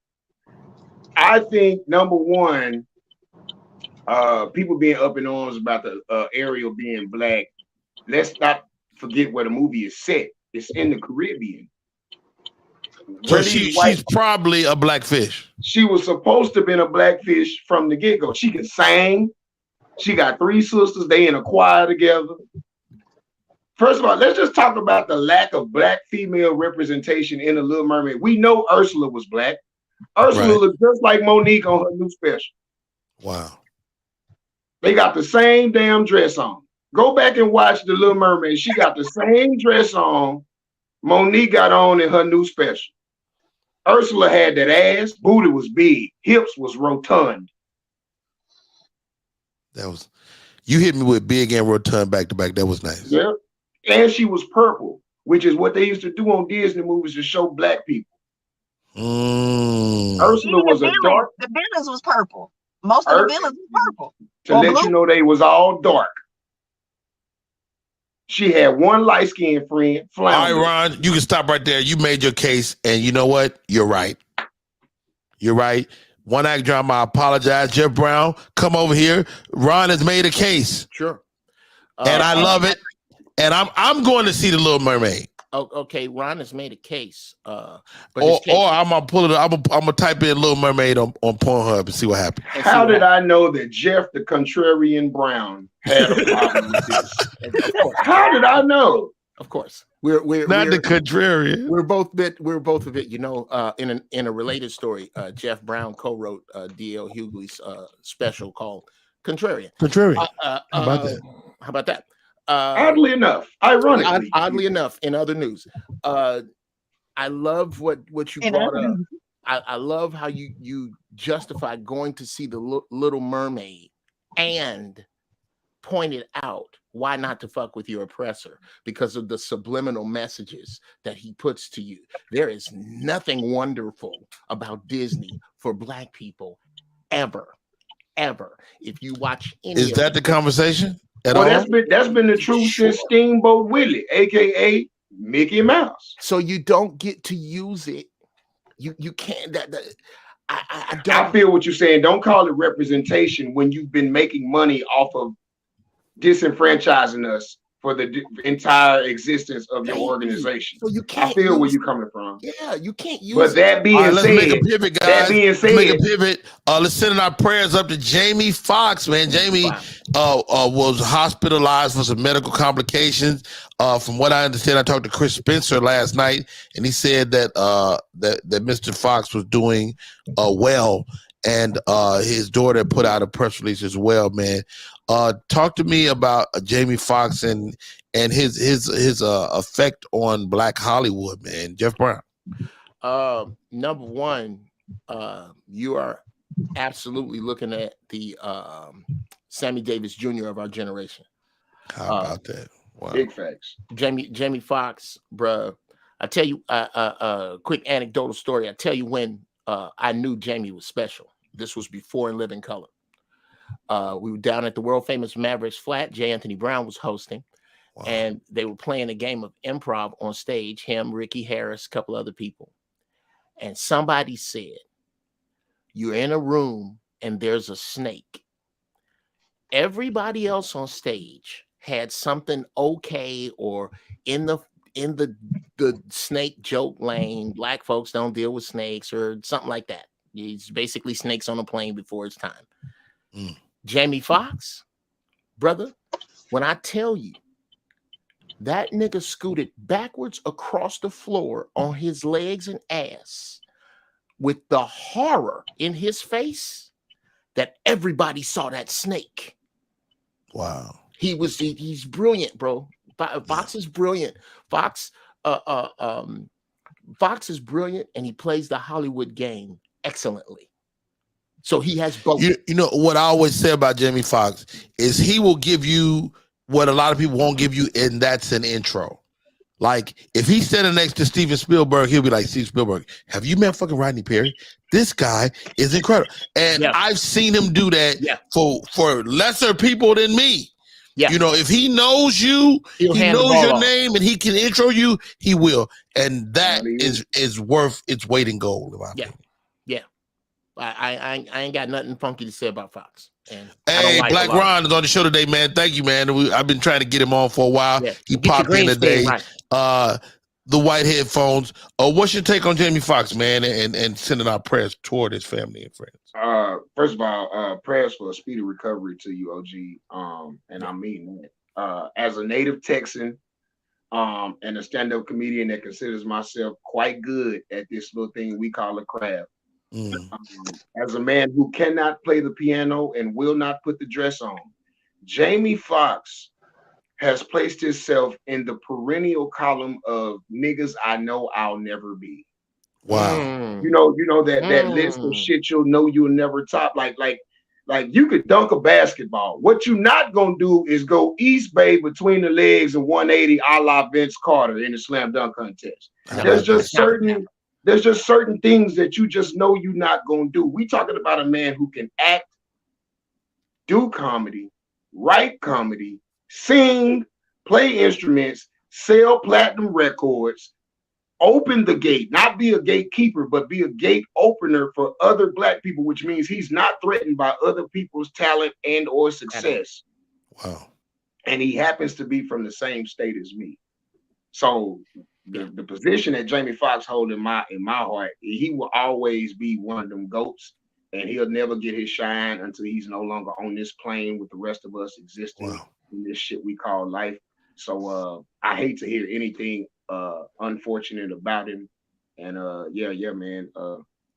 I think number one, people being up in arms about the Ariel being black. Let's not forget where the movie is set. It's in the Caribbean. So she's probably a blackfish. She was supposed to have been a blackfish from the get-go. She can sing. She got 3 sisters. They in a choir together. First of all, let's just talk about the lack of black female representation in The Little Mermaid. We know Ursula was black. Ursula looked just like Monique on her new special. Wow. They got the same damn dress on. Go back and watch The Little Mermaid. She got the same dress on Monique got on in her new special. Ursula had that ass, booty was big, hips was rotund. You hit me with big and rotund back to back. That was nice. Yeah. And she was purple, which is what they used to do on Disney movies to show black people. Ursula was a dark. The villains was purple. Most of the villains was purple. To let you know they was all dark. She had one light-skinned friend. All right, Ron, you can stop right there. You made your case, and you know what? You're right. You're right. One act drama, I apologize. Jeff Brown, come over here. Ron has made a case. Sure. And I love it. And I'm going to see The Little Mermaid. Okay, Ron has made a case. Or I'm gonna pull it. I'm gonna type in Little Mermaid on Pornhub and see what happens. How did I know that Jeff the Contrarian Brown had a problem with this? How did I know? Of course, we're not the contrarian. We're both of it. You know, in a related story, Jeff Brown co-wrote D.L. Hughley's special called Contrarian. Contrarian. How about that? Oddly enough, ironically, oddly enough, in other news, I love what you brought up. I love how you justify going to see the Little Mermaid and pointed out why not to fuck with your oppressor because of the subliminal messages that he puts to you. There is nothing wonderful about Disney for black people ever. If you watch any, is that the conversation? That's been the truth since Steamboat Willie, aka Mickey Mouse. So you don't get to use it. You can't. I feel what you're saying. Don't call it representation when you've been making money off of disenfranchising us for the entire existence of your organization. So you can't. I feel where you're coming from. Yeah, you can't use. But that being said, let's make a pivot, guys. That being said, let's make a pivot. Let's send our prayers up to Jamie Foxx, man. Jamie was hospitalized for some medical complications. From what I understand, I talked to Chris Spencer last night, and he said that that Mr. Foxx was doing well, and his daughter put out a press release as well, man. Talk to me about Jamie Foxx and his effect on Black Hollywood, man. Jeff Brown. Number one, you are absolutely looking at the Sammy Davis Jr. of our generation. How about that? Wow. Big facts. Jamie Foxx, bruh. I tell you a quick anecdotal story. I tell you when I knew Jamie was special. This was before In Living Color. We were down at the world famous Mavericks Flat. J. Anthony Brown was hosting, and they were playing a game of improv on stage. Him, Ricky Harris, a couple other people. And somebody said, "You're in a room and there's a snake." Everybody else on stage had something okay or in the snake joke lane. Black folks don't deal with snakes or something like that. It's basically snakes on a plane before it's time. Jamie Foxx, brother, when I tell you that nigga scooted backwards across the floor on his legs and ass with the horror in his face that everybody saw that snake. Wow. He's brilliant, bro. Fox is brilliant. Fox is brilliant, and he plays the Hollywood game excellently. So he has both. You know what I always say about Jamie Foxx is he will give you what a lot of people won't give you, and that's an intro. Like if he's standing next to Steven Spielberg, he'll be like, "Steven Spielberg, have you met fucking Rodney Perry? This guy is incredible." And I've seen him do that for lesser people than me. Yeah. You know, if he knows you, He'll he hand the knows ball your off. name, and he can intro you, he will. And that is worth its weight in gold, in my opinion. Yeah. I ain't got nothing funky to say about Fox. And hey, Black Ron is on the show today, man. Thank you, man. I've been trying to get him on for a while. Yeah. He popped in today. Right. The white headphones. What's your take on Jamie Foxx, man, and sending our prayers toward his family and friends? First of all, prayers for a speedy recovery to you, OG. And I mean that. As a native Texan, and a stand-up comedian that considers myself quite good at this little thing we call a craft. As a man who cannot play the piano and will not put the dress on, Jamie Foxx has placed himself in the perennial column of niggas I know I'll never be. Wow. You know that list of shit you'll know you'll never top. Like you could dunk a basketball. What you're not gonna do is go East Bay between the legs and 180 a la Vince Carter in the slam dunk contest. There's just certain things that you just know you're not gonna do. We talking about a man who can act, do comedy, write comedy, sing, play instruments, sell platinum records, open the gate, not be a gatekeeper, but be a gate opener for other Black people, which means he's not threatened by other people's talent and or success. Wow. And he happens to be from the same state as me. So the position that Jamie Foxx holds in my heart, he will always be one of them GOATs, and he'll never get his shine until he's no longer on this plane with the rest of us existing in this shit we call life. So I hate to hear anything unfortunate about him. And yeah, man.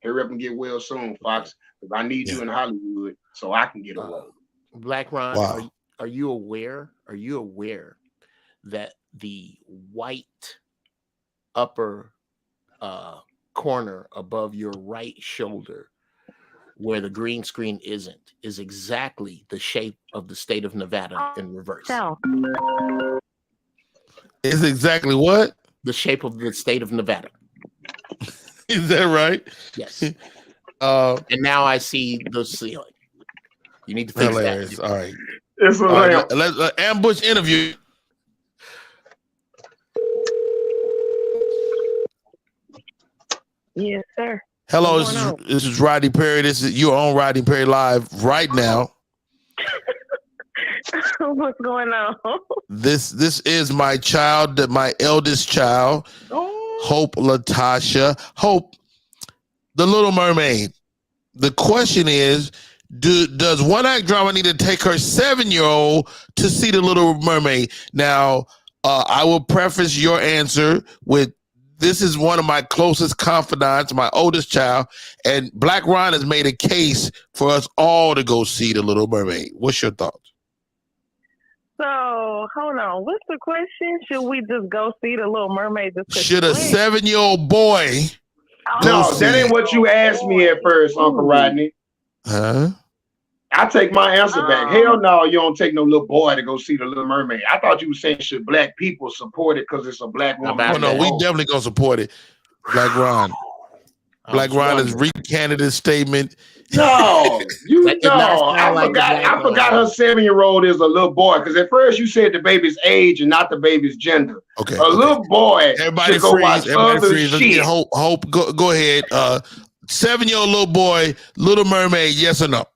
Hurry up and get well soon, Fox. Because I need you in Hollywood so I can get away. Black Ron, are you aware? Are you aware that the white upper corner above your right shoulder, where the green screen isn't, is exactly the shape of the state of Nevada in reverse? It's exactly what? The shape of the state of Nevada. Is that right? Yes. And now I see the ceiling. You need to fix that. All right. It's all right, let's ambush interview. Yes, sir. Hello, this is Rodney Perry. You're on Rodney Perry Live right now. What's going on? This is my child, my eldest child, Hope Latasha. Hope, the Little Mermaid. The question is, does One Act Drama need to take her 7-year-old to see the Little Mermaid? Now, I will preface your answer with, this is one of my closest confidants, my oldest child, and Black Ron has made a case for us all to go see the Little Mermaid. What's your thoughts? So, hold on. What's the question? Should we just go see the Little Mermaid? Should a 7-year-old boy No, that ain't what you asked me at first, Uncle Rodney. Huh? I take my answer back. Hell no, you don't take no little boy to go see the Little Mermaid. I thought you were saying should Black people support it because it's a Black woman. Oh, no, we definitely gonna support it. Black Ron. Black Ron has recanted his statement. No, I forgot her 7-year-old is a little boy, because at first you said the baby's age and not the baby's gender. Okay. Little boy should go watch other shit. Hope, go ahead. 7-year-old little boy, Little Mermaid, yes or no?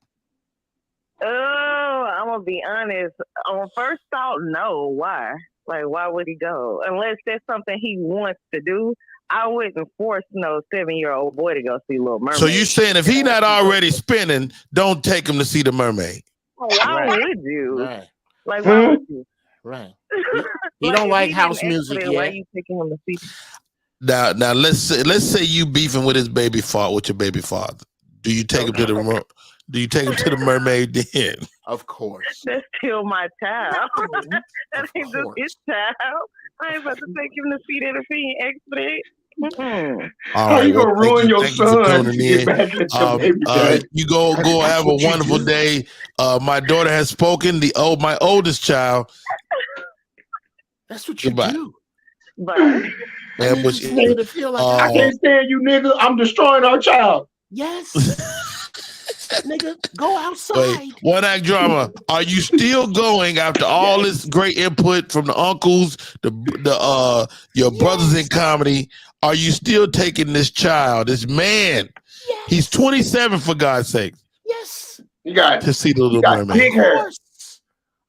I'm gonna be honest. On first thought, no. Why? Like, why would he go? Unless that's something he wants to do. I wouldn't force no 7-year-old boy to go see Little Mermaid. So you saying if he not already spinning, don't take him to see the mermaid? Why would you? Right. Like, why would you? Right. He don't like house music yet. Why are you taking him to see? Now let's say you beefing with his baby father, with your baby father. Do you take him to the mermaid then? Of course. That's still my child. That ain't just his child. I ain't about to take him to see that if he ain't expert. How you gonna ruin your son to get back at your baby daddy? You go have a wonderful day. My daughter has spoken. My oldest child. That's what you do. But I can't stand you, nigga. I'm destroying our child. Yes. Nigga, go outside. Wait, one act drama. Are you still going after all this great input from the uncles, your brothers in comedy? Are you still taking this child, this man? Yes. He's 27 for God's sake. Yes. You got to see the Little Mermaid. Dick hair.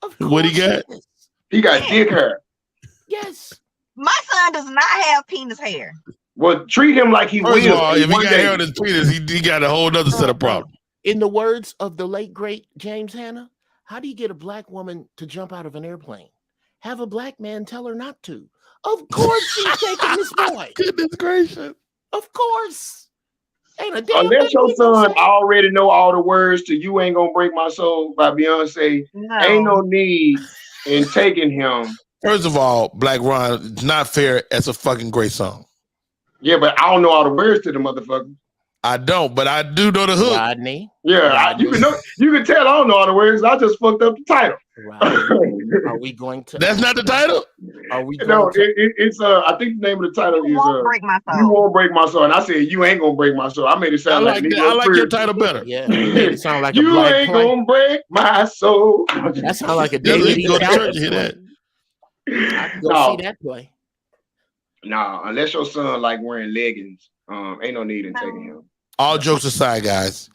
Of course What he got? He got dick hair. Yes. My son does not have penis hair. Well, treat him like he First will. of all, if he got hair on his penis, he got a whole other set of problems. In the words of the late great James Hanna, how do you get a black woman to jump out of an airplane? Have a black man tell her not to. Of course she's taking this boy. Goodness gracious. Of course. Ain't a damn Unless your son already know all the words to "You Ain't Gonna Break My Soul" by Beyonce, ain't no need in taking him. First of all, Black Ron, it's not fair. That's a fucking great song. Yeah, but I don't know all the words to the motherfucker. I don't, but I do know the hook. Rodney. Yeah, you can tell I don't know all the words. I just fucked up the title. Are we going to? That's not the title. Are we? No, it's I think the name of the title You is won't break my soul. You Won't Break My Soul. And I said you ain't gonna break my soul. I made it sound I like your title better. Yeah, it sound like a you black ain't play. gonna break my soul. That sounds like a Yeah, David you go to church and hear that. I can go see that play. Nah, unless your son like wearing leggings, ain't no need in taking him. All jokes aside, guys,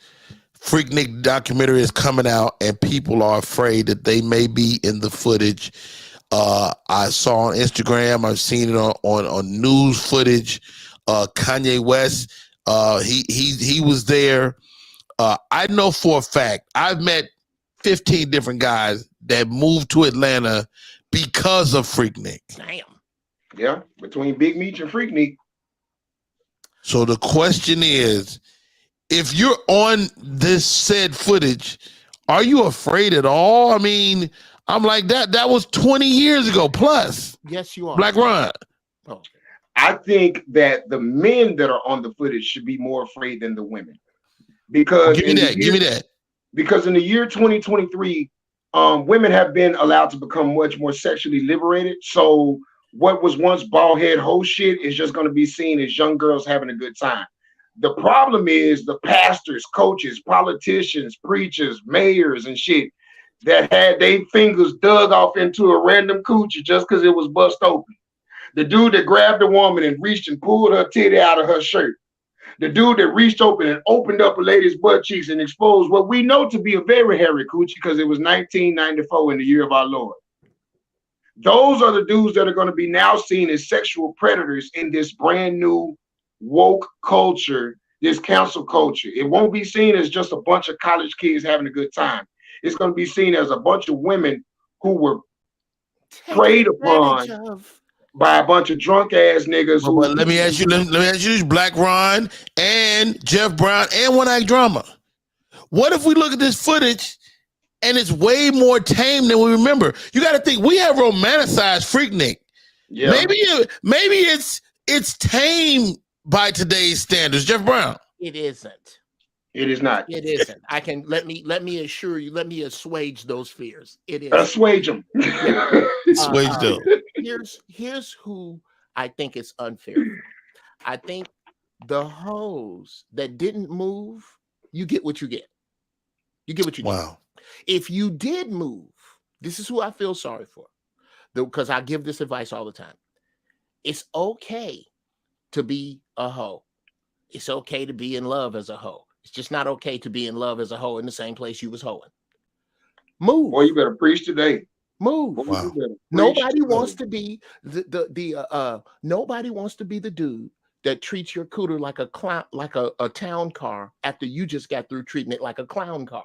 Freaknik documentary is coming out, and people are afraid that they may be in the footage. I saw on Instagram, I've seen it on news footage. Kanye West, he was there. I know for a fact, I've met 15 different guys that moved to Atlanta because of Freaknik. Damn. Yeah, between Big Meech and Freaknik. So the question is, if you're on this said footage, are you afraid at all? I mean, I'm like that was 20 years ago plus. Yes, you are. Black Ron. Oh. I think that the men that are on the footage should be more afraid than the women. Because give me that. Because in the year 2023, women have been allowed to become much more sexually liberated. So what was once bald head hoe shit is just going to be seen as young girls having a good time. The problem is the pastors, coaches, politicians, preachers, mayors, and shit that had their fingers dug off into a random coochie just because it was bust open. The dude that grabbed a woman and reached and pulled her titty out of her shirt. The dude that reached open and opened up a lady's butt cheeks and exposed what we know to be a very hairy coochie because it was 1994 in the year of our Lord. Those are the dudes that are going to be now seen as sexual predators in this brand new woke culture, this cancel culture. It won't be seen as just a bunch of college kids having a good time. It's going to be seen as a bunch of women who were preyed upon by a bunch of drunk ass niggas. But let me ask you this, Black Ron and Jeff Brown and One Act Drama. What if we look at this footage and it's way more tame than we remember? You got to think we have romanticized Freaknik. Yeah. Maybe it's tame by today's standards. Jeff Brown. It isn't. It is not. It isn't. I can let me assure you. Let me assuage those fears. It is. Assuage them. Assuage them. Here's who I think is unfair. I think the hoes that didn't move, you get what you get. You get what you get. Wow. If you did move, this is who I feel sorry for. Because I give this advice all the time. It's okay to be a hoe. It's okay to be in love as a hoe. It's just not okay to be in love as a hoe in the same place you was hoeing. Move. Boy, you better preach today. Move. Wow. Nobody wants to be nobody wants to be the dude that treats your cooter like a clown, like a town car after you just got through treating it like a clown car.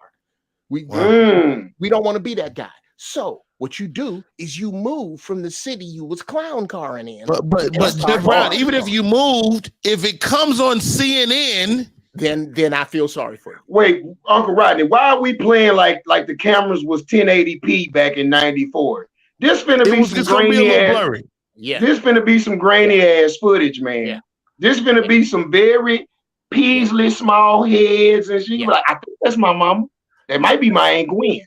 We don't want to be that guy. So what you do is you move from the city you was clown carring in. But Jeff Brown, even if you moved, if it comes on CNN, then I feel sorry for you. Wait, Uncle Rodney, why are we playing like the cameras was 1080p back in '94? This finna be some grainy ass. Yeah. This finna be some grainy ass footage, man. Yeah. This finna be some very Peasley small heads and shit. Yeah. Like, I think that's my mama. That might be my Aunt Gwen.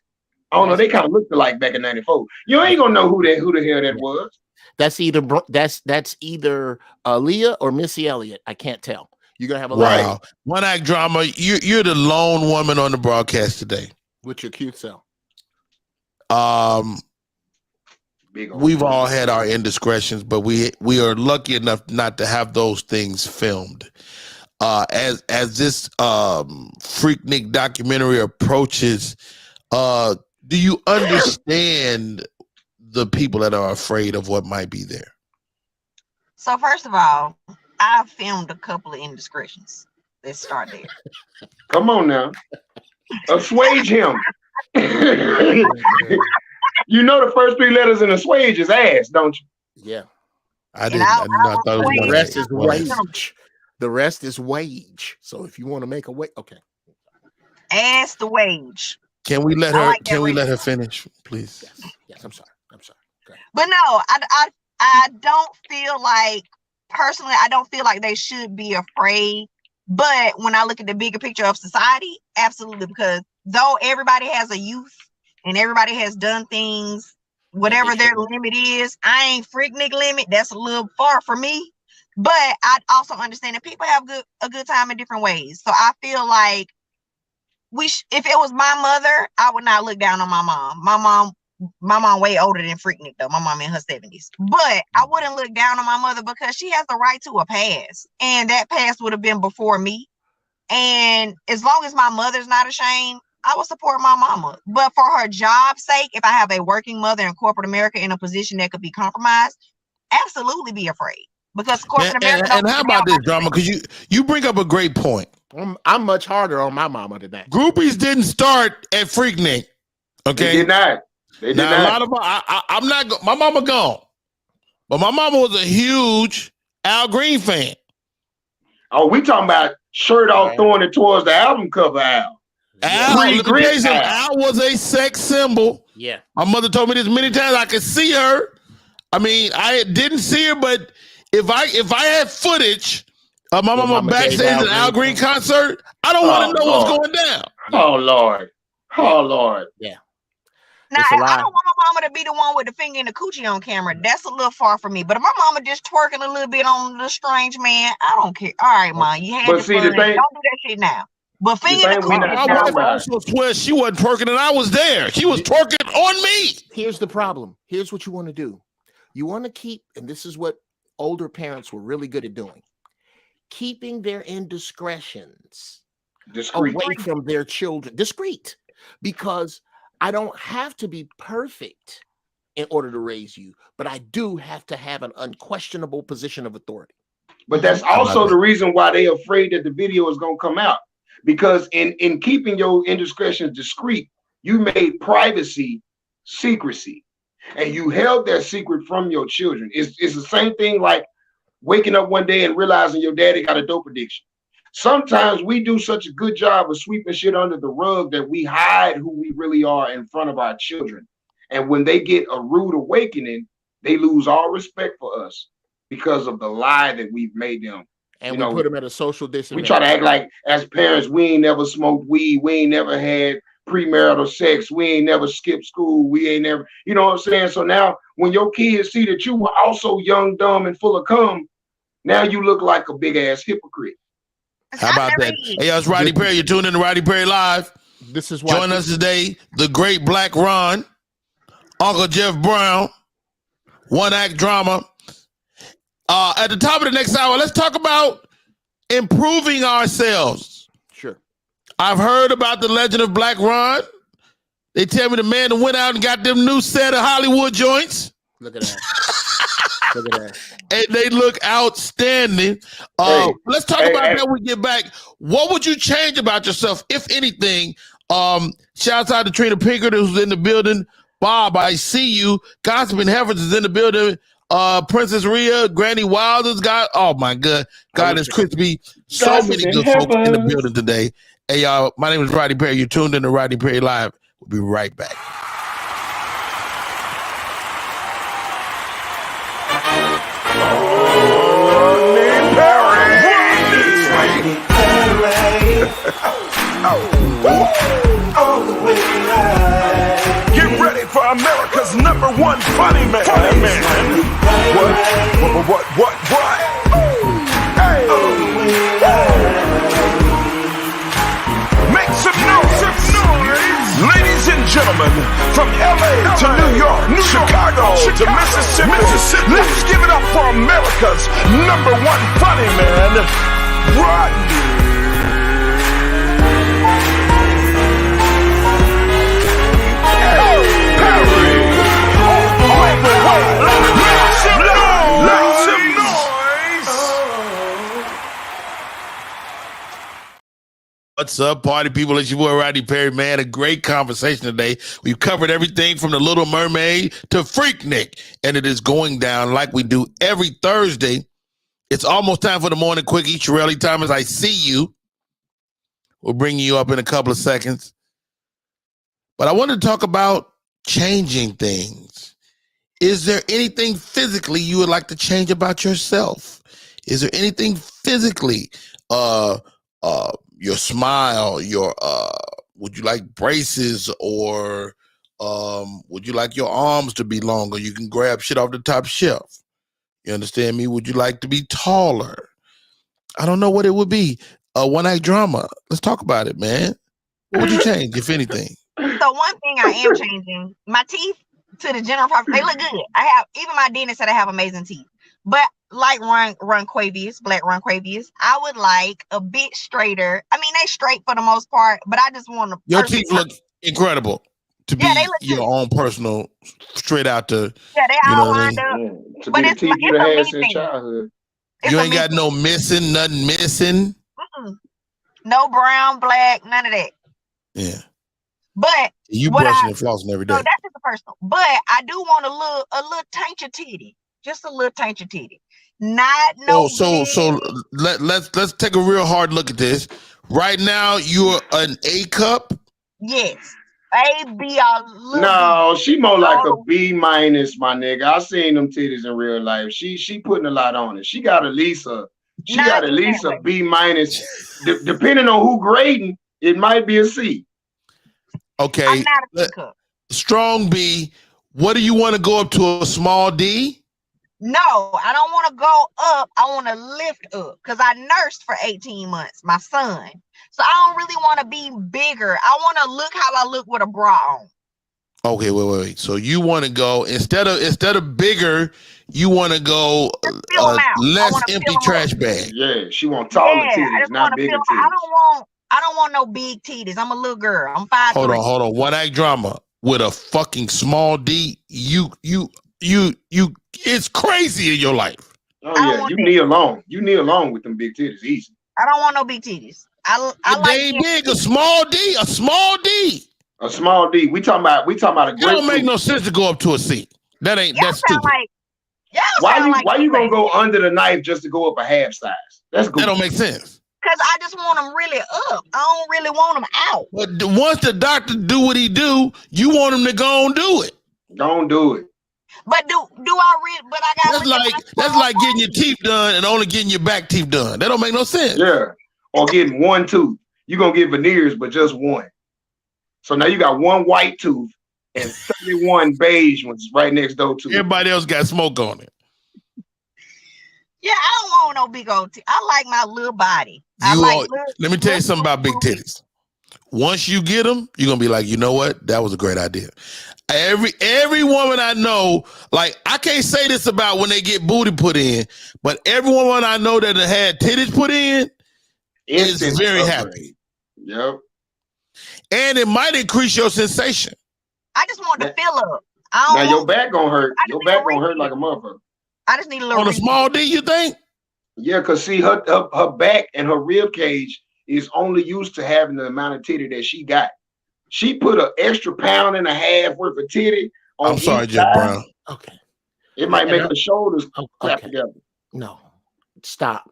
I don't know. They kind of looked alike back in '94. You ain't gonna know who the hell that was. That's either Aaliyah or Missy Elliott. I can't tell. You're gonna have a Wow. lot. One act drama. You're the lone woman on the broadcast today. With your cute self. We've all had our indiscretions, but we are lucky enough not to have those things filmed. As this Freaknik documentary approaches, do you understand the people that are afraid of what might be there? So first of all, I filmed a couple of indiscretions. Let's start there. Come on now. Assuage him. You know the first 3 letters in assuage is ass, don't you? Yeah. I didn't. I thought it was the rest is wage. wage. The rest is wage. So if you want to make a wage, okay. Ass the wage. Can we let her? Can we let her finish, please? Yes. I'm sorry. But no, I don't feel like, personally, I don't feel like they should be afraid. But when I look at the bigger picture of society, absolutely, because though everybody has a youth and everybody has done things, whatever their limit is, I ain't Freaknik limit. That's a little far for me. But I also understand that people have a good time in different ways. So I feel like if it was my mother, I would not look down on my mom. My mom way older than Freaknik though. My mom in her 70s. But I wouldn't look down on my mother because she has the right to a past. And that past would have been before me. And as long as my mother's not ashamed, I will support my mama. But for her job's sake, if I have a working mother in corporate America in a position that could be compromised, absolutely be afraid. Because corporate America. And how about this drama? Because you bring up a great point. I'm much harder on my mama than that. Groupies didn't start at Freaknik. Okay. They did not. They did not. A lot of I'm not. My mama gone, but my mama was a huge Al Green fan. Oh, we talking about shirt off, throwing it towards the album cover. Al was a sex symbol. Yeah, my mother told me this many times. I could see her. I mean, I didn't see her, but if I had footage of my mama backstage at an Al Green concert, I don't want to know what's going down. Oh Lord. Yeah. Now, I don't want my mama to be the one with the finger in the coochie on camera. That's a little far for me. But if my mama just twerking a little bit on the strange man, I don't care. All right, Mom, you had but see, the thing, don't do that shit now. But finger in the coochie. My wife also swears she wasn't twerking and I was there. She was twerking on me. Here's the problem. Here's what you want to do. You want to keep, and this is what older parents were really good at doing, keeping their indiscretions away from their children. Discreet. Because I don't have to be perfect in order to raise you, but I do have to have an unquestionable position of authority. But that's also the reason why they're afraid that the video is going to come out. Because in keeping your indiscretions discreet, you made privacy secrecy. And you held that secret from your children. It's the same thing like waking up one day and realizing your daddy got a dope addiction. Sometimes we do such a good job of sweeping shit under the rug that we hide who we really are in front of our children. And when they get a rude awakening, they lose all respect for us because of the lie that we've made them. And we put them at a social distance. We try to act like as parents, we ain't never smoked weed. We ain't never had premarital sex. We ain't never skipped school. We ain't never, you know what I'm saying? So now when your kids see that you were also young, dumb, and full of cum, now you look like a big ass hypocrite. How about that? Hey, it's Rodney Perry. You're tuning in to Rodney Perry Live. This is why. Join us today, the great Black Ron, Uncle Jeff Brown, One Act Drama. At the top of the next hour, let's talk about improving ourselves. Sure. I've heard about the legend of Black Ron. They tell me the man that went out and got them new set of Hollywood joints. Look at that. Look at that. And they look outstanding. Let's talk about that when we get back. What would you change about yourself, if anything? Shouts out to Trina Pinkert, who's in the building. Bob, I see you. Gossiping Heifers is in the building. Princess Rhea, Granny Wilder's got, oh my God, God is crispy. So many good folks in the building today. Hey, y'all, my name is Rodney Perry. You're tuned in to Rodney Perry Live. We'll be right back. Get ready for America's #1 funny man. What? Hey. gentlemen, from LA to New York, Chicago to Mississippi, let's give it up for America's #1 funny man, Rodney. What's up, party people? It's your boy Rodney Perry, man. A great conversation today. We've covered everything from The Little Mermaid to Freaknik, and it is going down like we do every Thursday. It's almost time for the morning quickie. Shirley Thomas, I see you. We'll bring you up in a couple of seconds. But I want to talk about changing things. Is there anything physically you would like to change about yourself? Is there anything physically, your smile, your would you like braces, or would you like your arms to be longer? You can grab shit off the top shelf. You understand me? Would you like to be taller? I don't know what it would be. One-act drama. Let's talk about it, man. What would you change, if anything? So one thing I am changing, my teeth to the general population, they look good. I have, even my dentist said I have amazing teeth. But like Ronquavius, Black Ronquavius, I would like a bit straighter. I mean, they straight for the most part, but I just want to. Your teeth look incredible to be your own personal, straight out to. Yeah, they all lined up. To be the teeth you had since childhood. You ain't got no missing, nothing missing. No brown, black, none of that. Yeah. But you brushing and flossing every day. So that's just a personal. But I do want a little taint your titty. Just a little taint your titty. Not no. So let's take a real hard look at this. Right now, you're an A cup. Yes, A, B. No, she more like a B minus, my nigga. I seen them titties in real life. She putting a lot on it. She got at least a B minus. Depending on who grading, it might be a C. Okay. I'm not a B cup. Strong B. What do you want to go up to, a small D? No, I don't want to go up. I want to lift up because I nursed for 18 months, my son. So I don't really want to be bigger. I want to look how I look with a bra on. Okay, wait. So you want to go instead of bigger, you want to go less empty trash bag. Yeah, she want taller titties, not bigger titties. I don't want no big titties. I'm a little girl. I'm 5'3". Hold on. One-act drama with a fucking small D. You. It's crazy in your life. Oh yeah, you knee along. You knee along with them big titties, easy. I don't want no big titties. I like they big. A small D. A small D. A small D. We talking about a great. It don't make no sense to go up to a C. That's stupid. Why you gonna go under the knife just to go up a half size? That don't make sense. Because I just want them really up. I don't really want them out. But once the doctor do what he do, you want him to go and do it. Don't do it. But do I really? But I got. That's like getting your teeth done and only getting your back teeth done. That don't make no sense. Yeah, or getting one tooth. You gonna get veneers, but just one. So now you got one white tooth and 31 beige ones right next door to it. Everybody else got smoke on it. Yeah, I don't want no big old teeth. I like my little body. Let me tell you something about big titties. Once you get them, you're gonna be like, you know what? That was a great idea. Every woman I know, like, I can't say this about when they get booty put in, but every woman I know that had titties put in is very happy. Yep. And it might increase your sensation. I just want to fill up. Now your back gonna hurt. Your back gonna hurt like a motherfucker. I just need a little. On a small D, you think? Yeah, because see, her back and her rib cage is only used to having the amount of titty that she got. She put an extra 1.5 pounds worth of titty on. I'm sorry, Jeff Brown. Okay. It might make her shoulders clap together. No. Stop.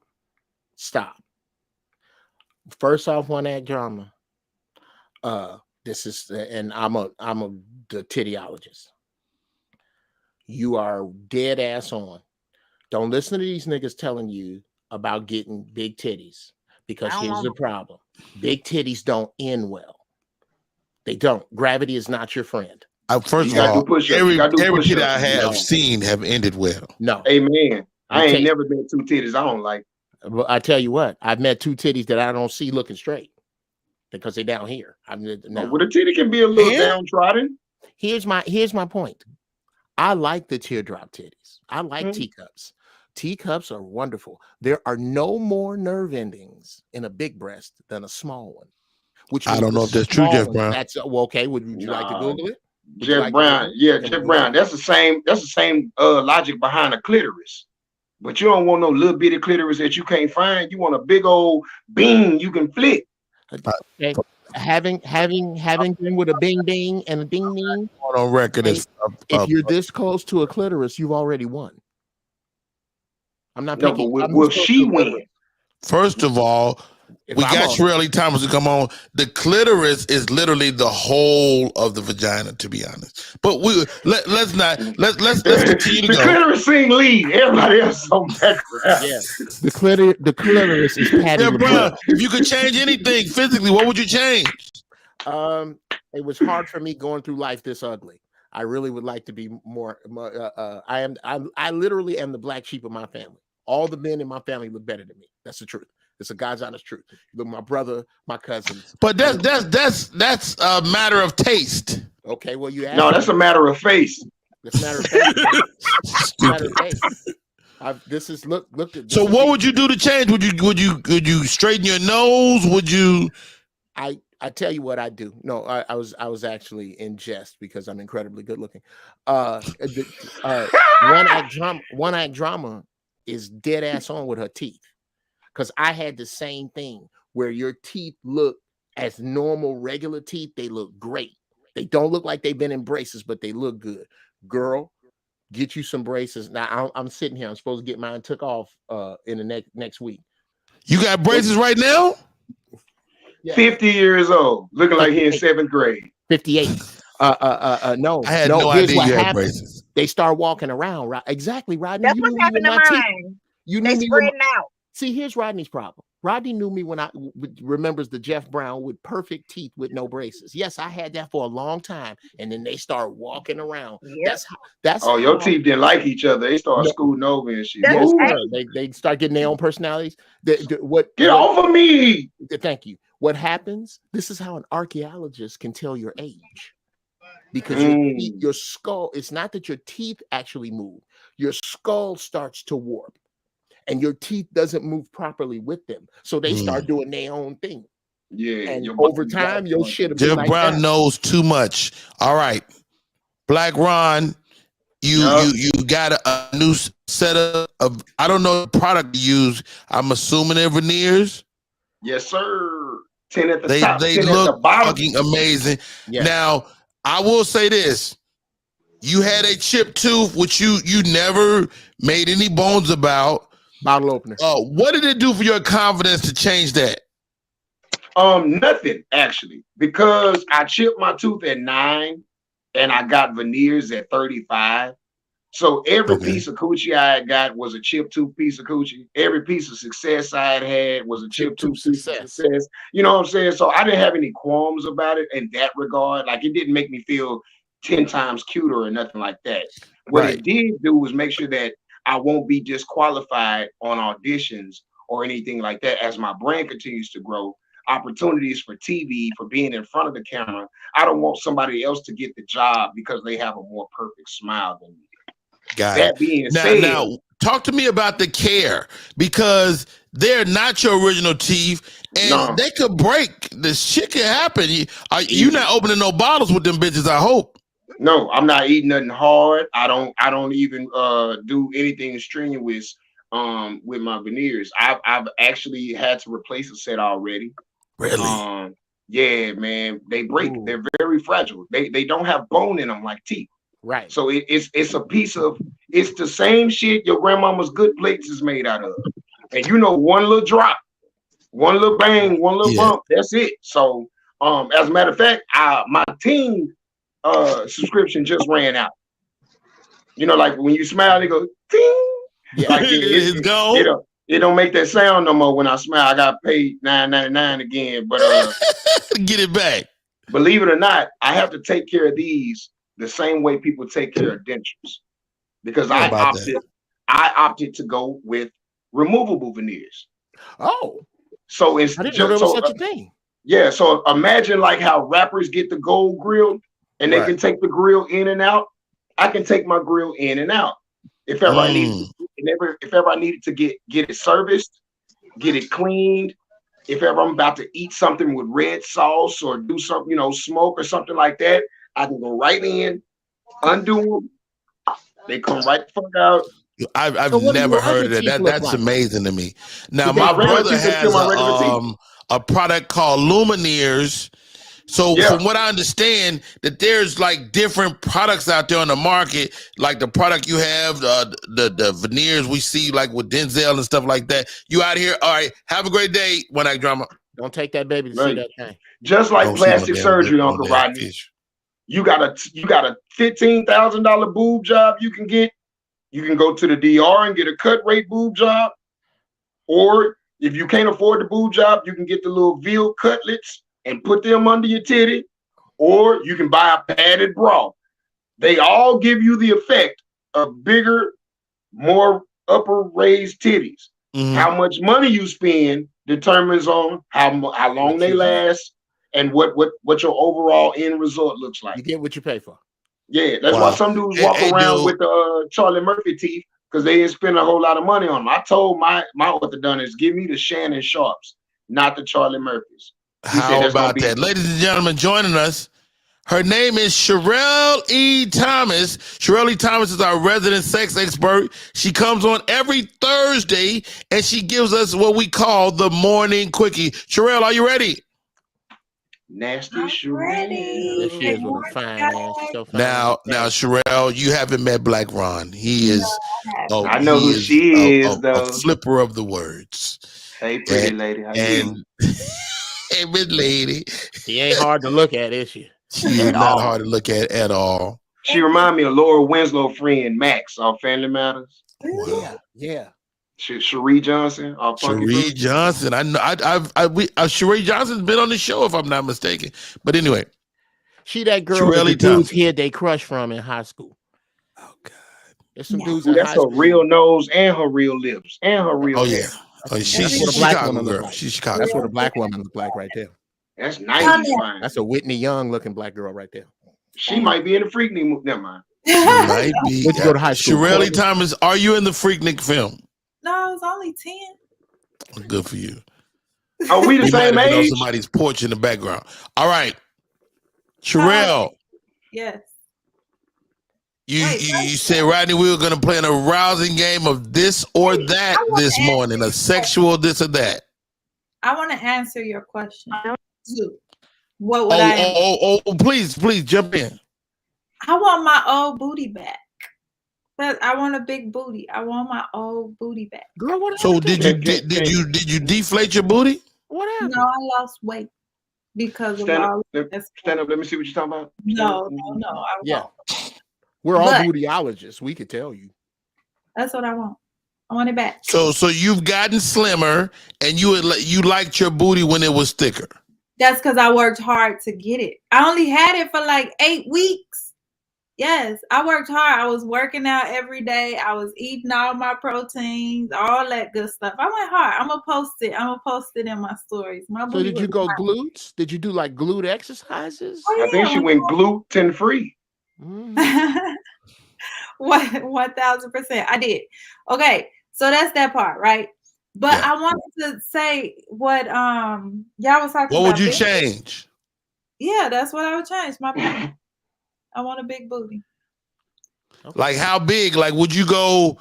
First off, one-act drama. This is, and I'm the tittyologist. You are dead ass on. Don't listen to these niggas telling you about getting big titties, because here's the problem. Big titties don't end well. They don't. Gravity is not your friend. First of all, every titty I have seen have ended well. No. Amen. I ain't never met two titties I don't like. But I tell you what, I've met two titties that I don't see looking straight. because they're down here. Well, the titty can be a little downtrodden. Here's my point. I like the teardrop titties. I like teacups. Teacups are wonderful. There are no more nerve endings in a big breast than a small one. Which I don't know if that's true, Jeff Brown. That's okay. Would you like to Google it? Jeff Brown, Jeff Brown. That's the same logic behind a clitoris. But you don't want no little bitty clitoris that you can't find. You want a big old bean you can flick. Okay. Having been with a bing bing and a ding ding on record, if you're this close to a clitoris, you've already won. I'm not picking. Will she win? First of all, we got Shirley Thomas to come on. The clitoris is literally the whole of the vagina, to be honest. But let's continue to the go. Clitoris sing lead. Everybody else on background. Yeah. The clitoris is patting the blood. If you could change anything physically, what would you change? It was hard for me going through life this ugly. I really would like to be more. I literally am the black sheep of my family. All the men in my family look better than me. That's the truth. It's a God's honest truth. Look, my brother, my cousins. But that's a matter of taste. Okay, well you asked. No, that's a matter of face. It's a matter of face. Matter of face. This is look at. So what would you do to change? Would you straighten your nose? Would you? I tell you what I do. No, I was actually in jest because I'm incredibly good looking. One act drama is dead ass on with her teeth. Because I had the same thing where your teeth look as normal, regular teeth. They look great. They don't look like they've been in braces, but they look good. Girl, get you some braces. Now, I'm sitting here. I'm supposed to get mine took off in the next week. You got braces right now? Yeah. 50 years old. Looking like he in 7th grade. 58. No. I had no idea you had braces. They start walking around. Right? Exactly, Rodney. That's what's happened to mine. They spreading out. See, here's Rodney's problem. Rodney knew me when remembers the Jeff Brown with perfect teeth with no braces. Yes, I had that for a long time, and then they start walking around. Yep. That's your teeth didn't like each other. They start scooting over and shit. They start getting their own personalities. Get off of me! Thank you. What happens? This is how an archaeologist can tell your age. Because your skull, it's not that your teeth actually move. Your skull starts to warp. And your teeth doesn't move properly with them. So they start doing their own thing. Yeah. And over time, your shit will be Jeff like Brown that. knows too much. All right. Black Ron, you got a new setup of, I don't know the product you use. I'm assuming they're veneers. Yes, sir. 10 at the top. They look fucking amazing. Yeah. Now, I will say this. You had a chipped tooth, which you never made any bones about. Bottle opener. What did it do for your confidence to change that? Nothing actually, because I chipped my tooth at 9 and I got veneers at 35. So every piece of coochie I had got was a chipped tooth piece of coochie. Every piece of success I had was a chipped tooth piece of success. You know what I'm saying? So I didn't have any qualms about it in that regard. Like it didn't make me feel 10 times cuter or nothing like that. What it did do was make sure that I won't be disqualified on auditions or anything like that. As my brand continues to grow, opportunities for TV, for being in front of the camera, I don't want somebody else to get the job because they have a more perfect smile than me. That being said, now talk to me about the care, because they're not your original teeth and they could break. This shit can happen. You're not opening no bottles with them bitches, I hope. No, I'm not eating nothing hard. I don't even do anything strenuous with my veneers. I've actually had to replace a set already. Really? Yeah, man. They break. Ooh. They're very fragile. They don't have bone in them like teeth. Right. So it's a piece of, it's the same shit your grandmama's good plates is made out of. And you know, one little drop, one little bang, one little bump, that's it. So as a matter of fact, my team subscription just ran out. You know, like when you smile, they go ding. Yeah. Like it's gone. It don't make that sound no more when I smile. I got paid $9.99 again, but get it back. Believe it or not, I have to take care of these the same way people take care of dentures, because I opted to go with removable veneers. Oh, so it's I didn't know there was such a thing. Yeah, so imagine like how rappers get the gold grill and they can take the grill in and out. I can take my grill in and out. If ever I need, if ever I needed to get it serviced, get it cleaned. If ever I'm about to eat something with red sauce or do something, you know, smoke or something like that, I can go right in, undo them. They come right the fuck out. I've never heard of that. That's like? amazing to me. Now My my brother regular teeth has kill my regular teeth. a product called Lumineers. So from what I understand, that there's like different products out there on the market, like the product you have, the veneers we see like with Denzel and stuff like that. You out here, all right, have a great day, One Act Drama. Don't take that baby to see that thing. Just like plastic surgery, Uncle Rodney. You got a $15,000 boob job you can get. You can go to the DR and get a cut rate boob job. Or if you can't afford the boob job, you can get the little veal cutlets and put them under your titty, or you can buy a padded bra. They all give you the effect of bigger, more upper raised titties. How much money you spend determines on how long they last and what your overall end result looks like. You get what you pay for. Yeah, that's why some dudes walk around with the Charlie Murphy teeth, because they didn't spend a whole lot of money on them. I told my orthodontist, give me the Shannon Sharps, not the Charlie Murphys. How about that? Ladies and gentlemen, joining us, her name is Sherelle E. Thomas. Sherelle E. Thomas is our resident sex expert. She comes on every Thursday, and she gives us what we call the morning quickie. Sherelle, are you ready? Nasty Sherelle. There she is with a fine ass. So fine. Now, Sherelle, you haven't met Black Ron. He is. I know who she is, though. A flipper of the words. Hey, pretty lady. How you doing? Hey, big lady. She ain't hard to look at, is she? She is not hard to look at all. She remind me of Laura Winslow friend Max on Family Matters. Wow. Yeah. Cherie Johnson. Cherie Johnson. I know. Cherie Johnson's been on the show, if I'm not mistaken. But anyway, she that girl that the dudes hid they crush from in high school. Oh God. There's some dudes. That's her real nose and her real lips and her real. Oh yeah. Oh, she's a Chicago girl. She's Chicago. That's what a black woman looks like right there. That's 90s fine. That's a Whitney Young looking black girl right there. She might be in the Freaknik movie. Never mind. She might be. Let's go to high school. Sherelle Thomas, are you in the Freaknik film? No, I was only 10. Good for you. Are we the same age? On somebody's porch in the background. All right, Sherelle. Yes. You said, Rodney, we were going to play an arousing game of this or that this morning, a sexual this or that. I want to answer your question. What would please jump in. I want my old booty back. But I want a big booty. I want my old booty back. Girl, what? So did you deflate your booty? What happened? No, I lost weight because stand up. Let me see what you're talking about. No. We're all bootyologists. We could tell you. That's what I want. I want it back. So you've gotten slimmer, and you liked your booty when it was thicker. That's because I worked hard to get it. I only had it for like 8 weeks. Yes, I worked hard. I was working out every day. I was eating all my proteins, all that good stuff. I went hard. I'm gonna post it in my stories. So did you go glutes? Did you do like glute exercises? Oh, yeah. I think she went gluten free. 1000%. I did. Okay, so that's that part, right? But I wanted to say what y'all was talking about. What would you change? Yeah, that's what I would change. My booty. I want a big booty. Like how big? Like would you go,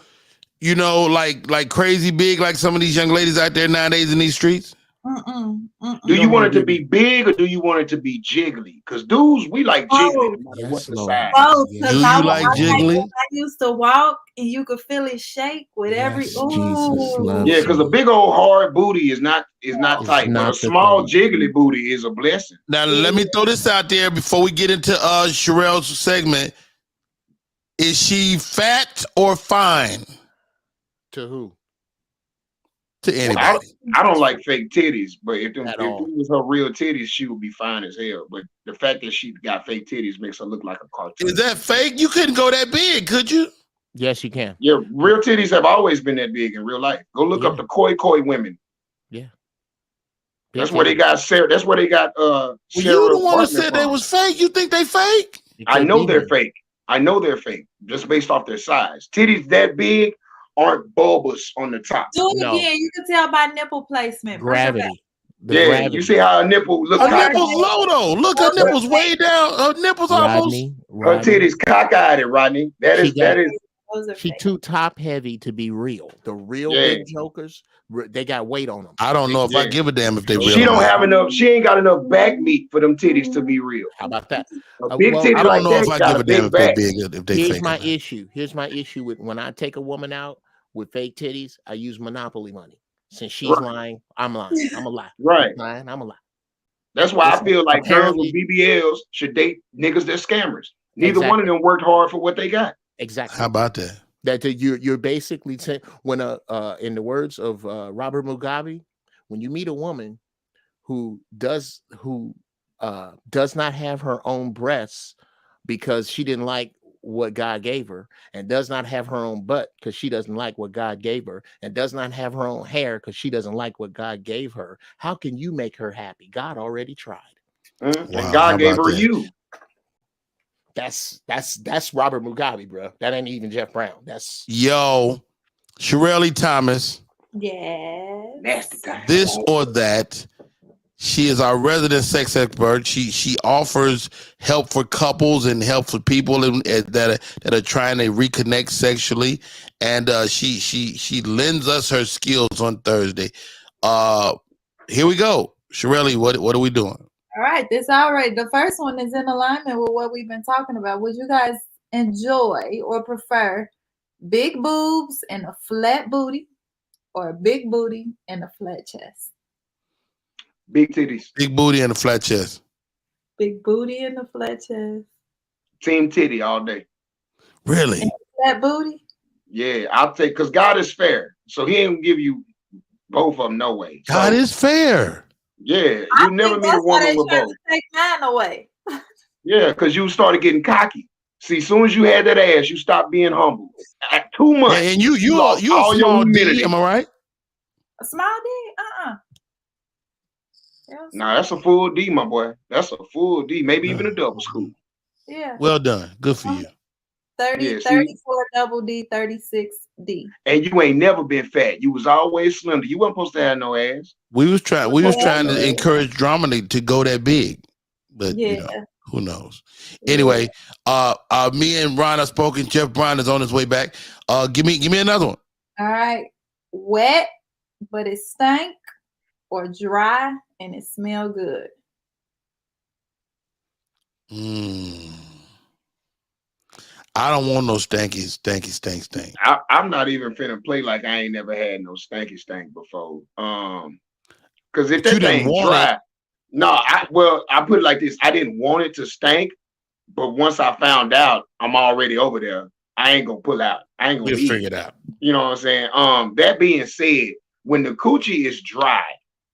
like crazy big like some of these young ladies out there nowadays in these streets? Do you want it to be big or do you want it to be jiggly? Because dudes, we like jiggly. No matter what's the size. Both. Do you like jiggly? I used to walk and you could feel it shake with every. Yeah, because a big old hard booty is not tight. But a small jiggly booty is a blessing. Now let me throw this out there before we get into Sherelle's segment. Is she fat or fine? To who? To anybody. Well, I don't like fake titties, but if it was her real titties, she would be fine as hell. But the fact that she got fake titties makes her look like a cartoon. Is that fake? You couldn't go that big, could you? Yes, you can. Yeah, real titties have always been that big in real life. Go look up the koi women. Yeah. That's where they got Sarah. That's where they got Well, Sarah you the one who Bartner said they from. was fake. You think they fake? I know they're fake. I know they're fake just based off their size. Titties that big aren't bulbous on the top. Do it again. You can tell by nipple placement. Gravity. Yeah, gravity. you see how a nipple look. Her nipples low though. Look, her nipples way down. Her nipples almost. Her titties cockeyed, Rodney. That is. She too top heavy to be real. The real big jokers, they got weight on them. I don't know if I give a damn if they real. She don't have enough. She ain't got enough back meat for them titties to be real. How about that? A big titty I don't like know that if I got give a damn if they big. If they Here's fake. my issue. Here's my issue with when I take a woman out with fake titties. I use Monopoly money. Since she's lying, I'm lying. I'm a lie. Right. I'm lying. I'm a lie. That's why I feel like girls with BBLs should date niggas that scammers. Neither one of them worked hard for what they got. Exactly. How about that? That you're basically when in the words of Robert Mugabe, when you meet a woman who does not have her own breasts because she didn't like what God gave her, and does not have her own butt because she doesn't like what God gave her, and does not have her own hair because she doesn't like what God gave her, how can you make her happy? God already tried. And God gave her you. That's Robert Mugabe, bro. That ain't even Jeff Brown. That's Shirley Thomas. Yes. Nasty time. This or that. She is our resident sex expert. She offers help for couples and help for people that are trying to reconnect sexually, and she lends us her skills on Thursday. Here we go, Shirley. What are we doing? All right, the first one is in alignment with what we've been talking about. Would you guys enjoy or prefer big boobs and a flat booty, or a big booty and a flat chest? Big titties. Big booty and a flat chest. Big booty and a flat chest. Team titty all day. Really? And flat booty? Yeah, I'll take, because God is fair. So he ain't give you both of them no way. God is fair. Yeah, you never meet a woman with both. Take mine away. Yeah, because you started getting cocky. See, as soon as you had that ass, you stopped being humble. At 2 months. And you a small D, am I right? A small D? Nah, that's a full D, my boy. That's a full D, maybe even a double scoop. Yeah. Well done. Good for you. 34 double D, 36 D. And you ain't never been fat. You was always slender. You wasn't supposed to have no ass. We was trying to encourage drama to go that big. But who knows? Anyway, me and Ron have spoken. Jeff Brown is on his way back. Give me another one. All right. Wet, but it stank, or dry and it smell good? I don't want no stanky. I'm not even finna play like I ain't never had no stank before. Because if that thing dry, I put it like this: I didn't want it to stink, but once I found out, I'm already over there. I ain't gonna pull out. I ain't gonna figure it out. You know what I'm saying? That being said, when the coochie is dry,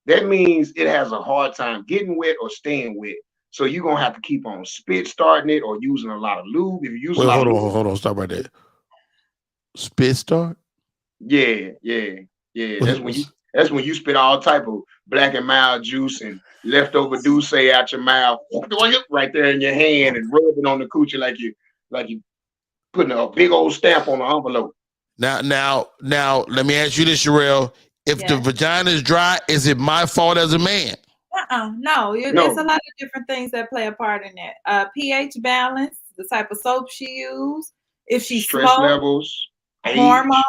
that means it has a hard time getting wet or staying wet. So you're gonna have to keep on spit starting it or using a lot of lube. If you use hold on, stop right there. Spit start? Yeah. That's when you spit all type of Black and Mild juice and leftover douce out your mouth, right there in your hand, and rub it on the coochie like you putting a big old stamp on an envelope. Now, let me ask you this, Sherelle. If the vagina is dry, is it my fault as a man? No. There's a lot of different things that play a part in that. pH balance, the type of soap she used, if she stress levels, hormones,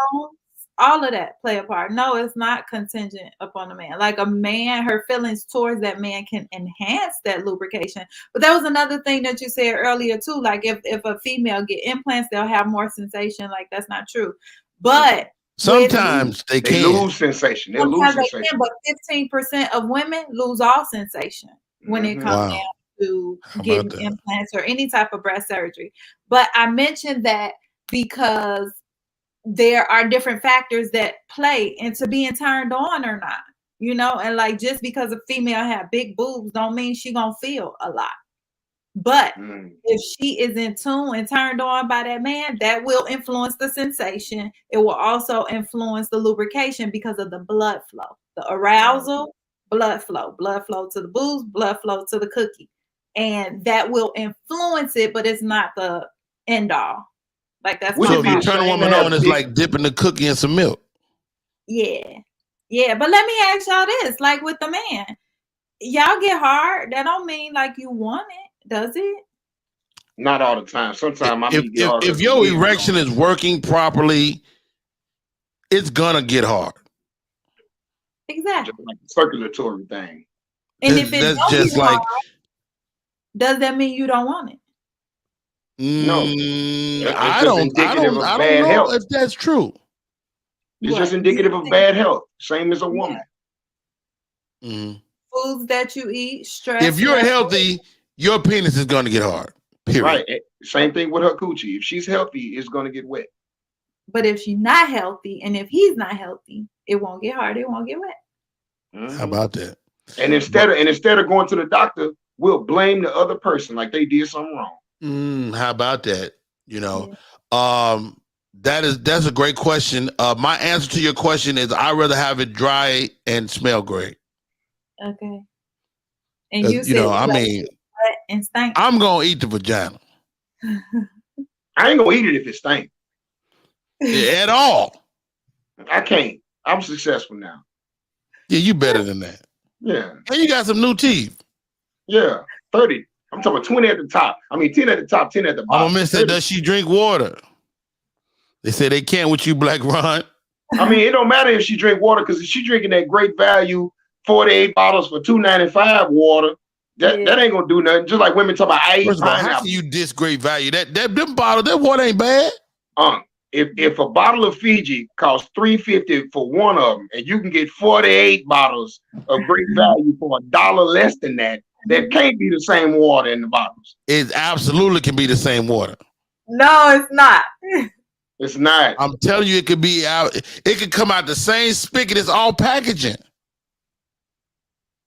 all of that play a part. No, it's not contingent upon a man. Like a man, her feelings towards that man can enhance that lubrication. But that was another thing that you said earlier too. Like if a female get implants, they'll have more sensation. Like that's not true. But sometimes they lose sensation. They'll lose sensation. But 15% of women lose all sensation when it comes down to getting implants or any type of breast surgery. But I mentioned that because there are different factors that play into being turned on or not, and like just because a female have big boobs don't mean she gonna feel a lot. But if she is in tune and turned on by that man, that will influence the sensation. It will also influence the lubrication because of the blood flow, the arousal, blood flow to the booze, blood flow to the cookie. And that will influence it, but it's not the end all. Like that's so if you turn a woman on, it's like dipping the cookie in some milk. Yeah. Yeah. But let me ask y'all this, like with the man, y'all get hard. That don't mean like you want it, does it? Not all the time. Sometimes if your erection is working properly, it's gonna get hard. Exactly. Just like a circulatory thing. And if it's just like hard, does that mean you don't want it? No, I don't know if that's true. It's just indicative of bad health, same as a woman. Mm-hmm. Foods that you eat, stress. If you're healthy, your penis is going to get hard. Period. Right. Same thing with her coochie. If she's healthy, it's going to get wet. But if she's not healthy, and if he's not healthy, it won't get hard. It won't get wet. Mm-hmm. How about that? And instead of going to the doctor, we'll blame the other person like they did something wrong. How about that? You know, that's a great question. My answer to your question is I'd rather have it dry and smell great. Okay. And you know, I like mean, wet and stank. I'm gonna eat the vagina. I ain't gonna eat it if it stank. At all. I can't. I'm successful now. Yeah, you better than that. Yeah. And you got some new teeth. Yeah. 30. I'm talking about 20 at the top. I mean 10 at the top, 10 at the bottom. I'm gonna miss that. Does she drink water? They say they can't with you, Black Ron. I mean, it don't matter if she drink water, because if she drinking that great value 48 bottles for $2.95 water, that ain't gonna do nothing. Just like women talk about First of all, how can you diss great value? Them bottle, that water ain't bad. If a bottle of Fiji costs $3.50 for one of them, and you can get 48 bottles of great value for $1 less than that, that can't be the same water in the bottles. It absolutely can be the same water. No, it's not. It's not. I'm telling you, it could be out. It could come out the same spigot. It's all packaging.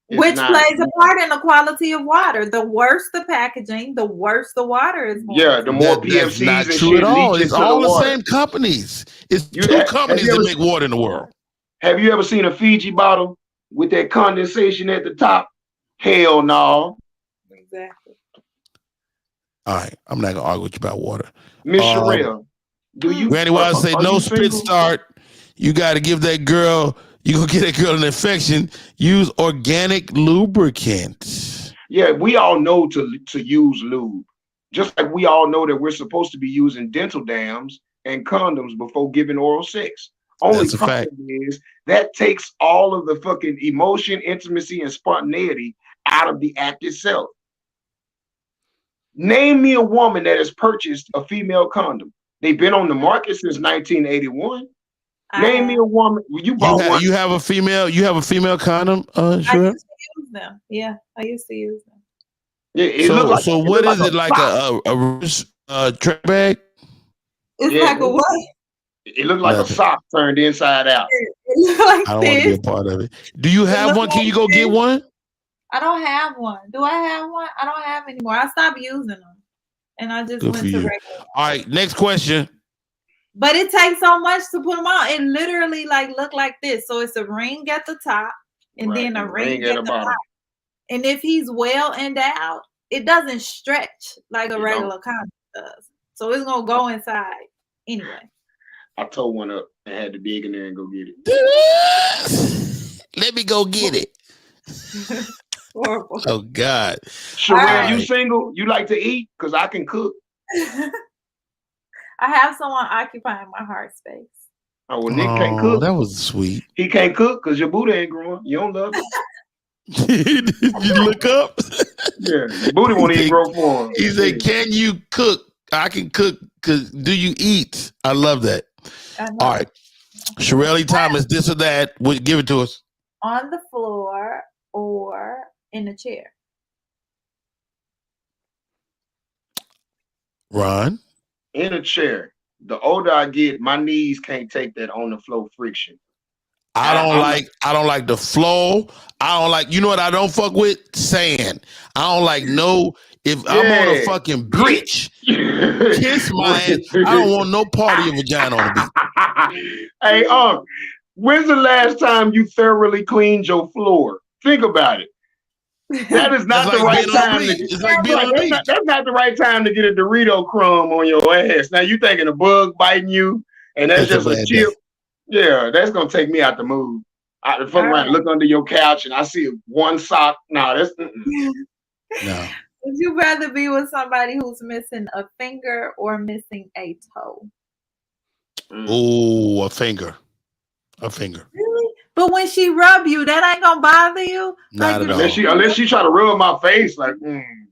Which plays a part in the quality of water. The worse the packaging, the worse the water is. Yeah, the more PFCs not and true shit at all. leach It's into all the same companies. It's two companies that make water in the world. Have you ever seen a Fiji bottle with that condensation at the top? Hell no. Exactly. All right, I'm not gonna argue with you about water. Miss Sherelle, do you? Granny Wise say no spit start. You got to give that girl. You gonna get that girl an infection. Use organic lubricant. Yeah, we all know to use lube. Just like we all know that we're supposed to be using dental dams and condoms before giving oral sex. Only problem is that takes all of the fucking emotion, intimacy, and spontaneity out of the act itself. Name me a woman that has purchased a female condom. They've been on the market since 1981. Name me a woman. You bought one. You have a female. You have a female condom. I used to use them. Yeah, I used to use them. Yeah. What is it like a trash bag? It's like a what? It looked like a sock turned inside out. It like I don't want to be a part of it. Do you have one? Can you go get one? I don't have one. Do I have one? I don't have anymore. I stopped using them, and I just went to regular. All right, next question. But it takes so much to put them on. It literally look like this. So it's a ring at the top, and then a ring at the bottom. And if he's well endowed, it doesn't stretch like a regular condom does. So it's gonna go inside anyway. I tore one up and had to dig in there and go get it. Let me go get it. Horrible. Oh God. Sherelle, you single? You like to eat? Because I can cook. I have someone occupying my heart space. Oh, well, Nick can't cook. That was sweet. He can't cook because your booty ain't growing. You don't love it. You look up? Yeah, your booty won't even grow for him. He said, "Can you cook? I can cook. Cause do you eat?" I love that. All right, Sherelle Thomas, this or that. Give it to us. On the floor or in a chair. Ron? In a chair. The older I get, my knees can't take that on the floor friction. I don't like the flow. I don't like, you know what I don't fuck with? Sand. I don't like if I'm on a fucking beach, kiss my ass. I don't want no part of your vagina on the beach. Hey, when's the last time you thoroughly cleaned your floor Think about it. That is not the right time. It's like being on the beach. That's not the right time to get a Dorito crumb on your ass. Now you thinking a bug biting you, and that's just a chip. Yeah, that's gonna take me out the mood. I fuck around, look under your couch, and I see one sock. No, that's no. Would you rather be with somebody who's missing a finger or missing a toe? Oh, a finger. A finger. Really? But when she rub you, that ain't gonna bother you? Not at all. Unless she try to rub my face, like,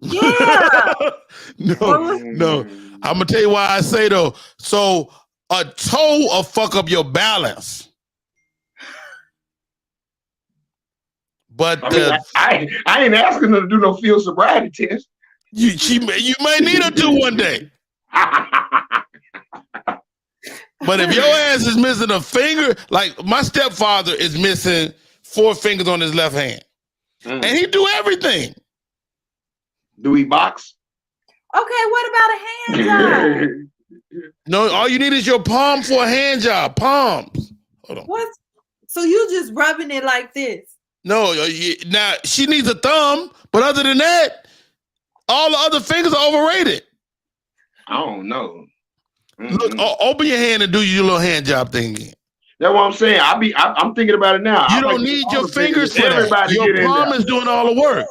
Yeah. No. I'm gonna tell you why I say though. So a toe will fuck up your balance. But I ain't asking her to do no field sobriety test. You may need her to one day. But if your ass is missing a finger, like my stepfather is missing 4 fingers on his left hand. And he do everything. Do he box? Okay, what about a hand job? No, all you need is your palm for a hand job. Palms. Hold on. What? So you just rubbing it like this? No, now she needs a thumb, but other than that, all the other fingers are overrated. I don't know. Look, open your hand and do your little hand job thing again. That's what I'm saying. I'm thinking about it now. You don't need your fingers for that. Your palm is doing all the work.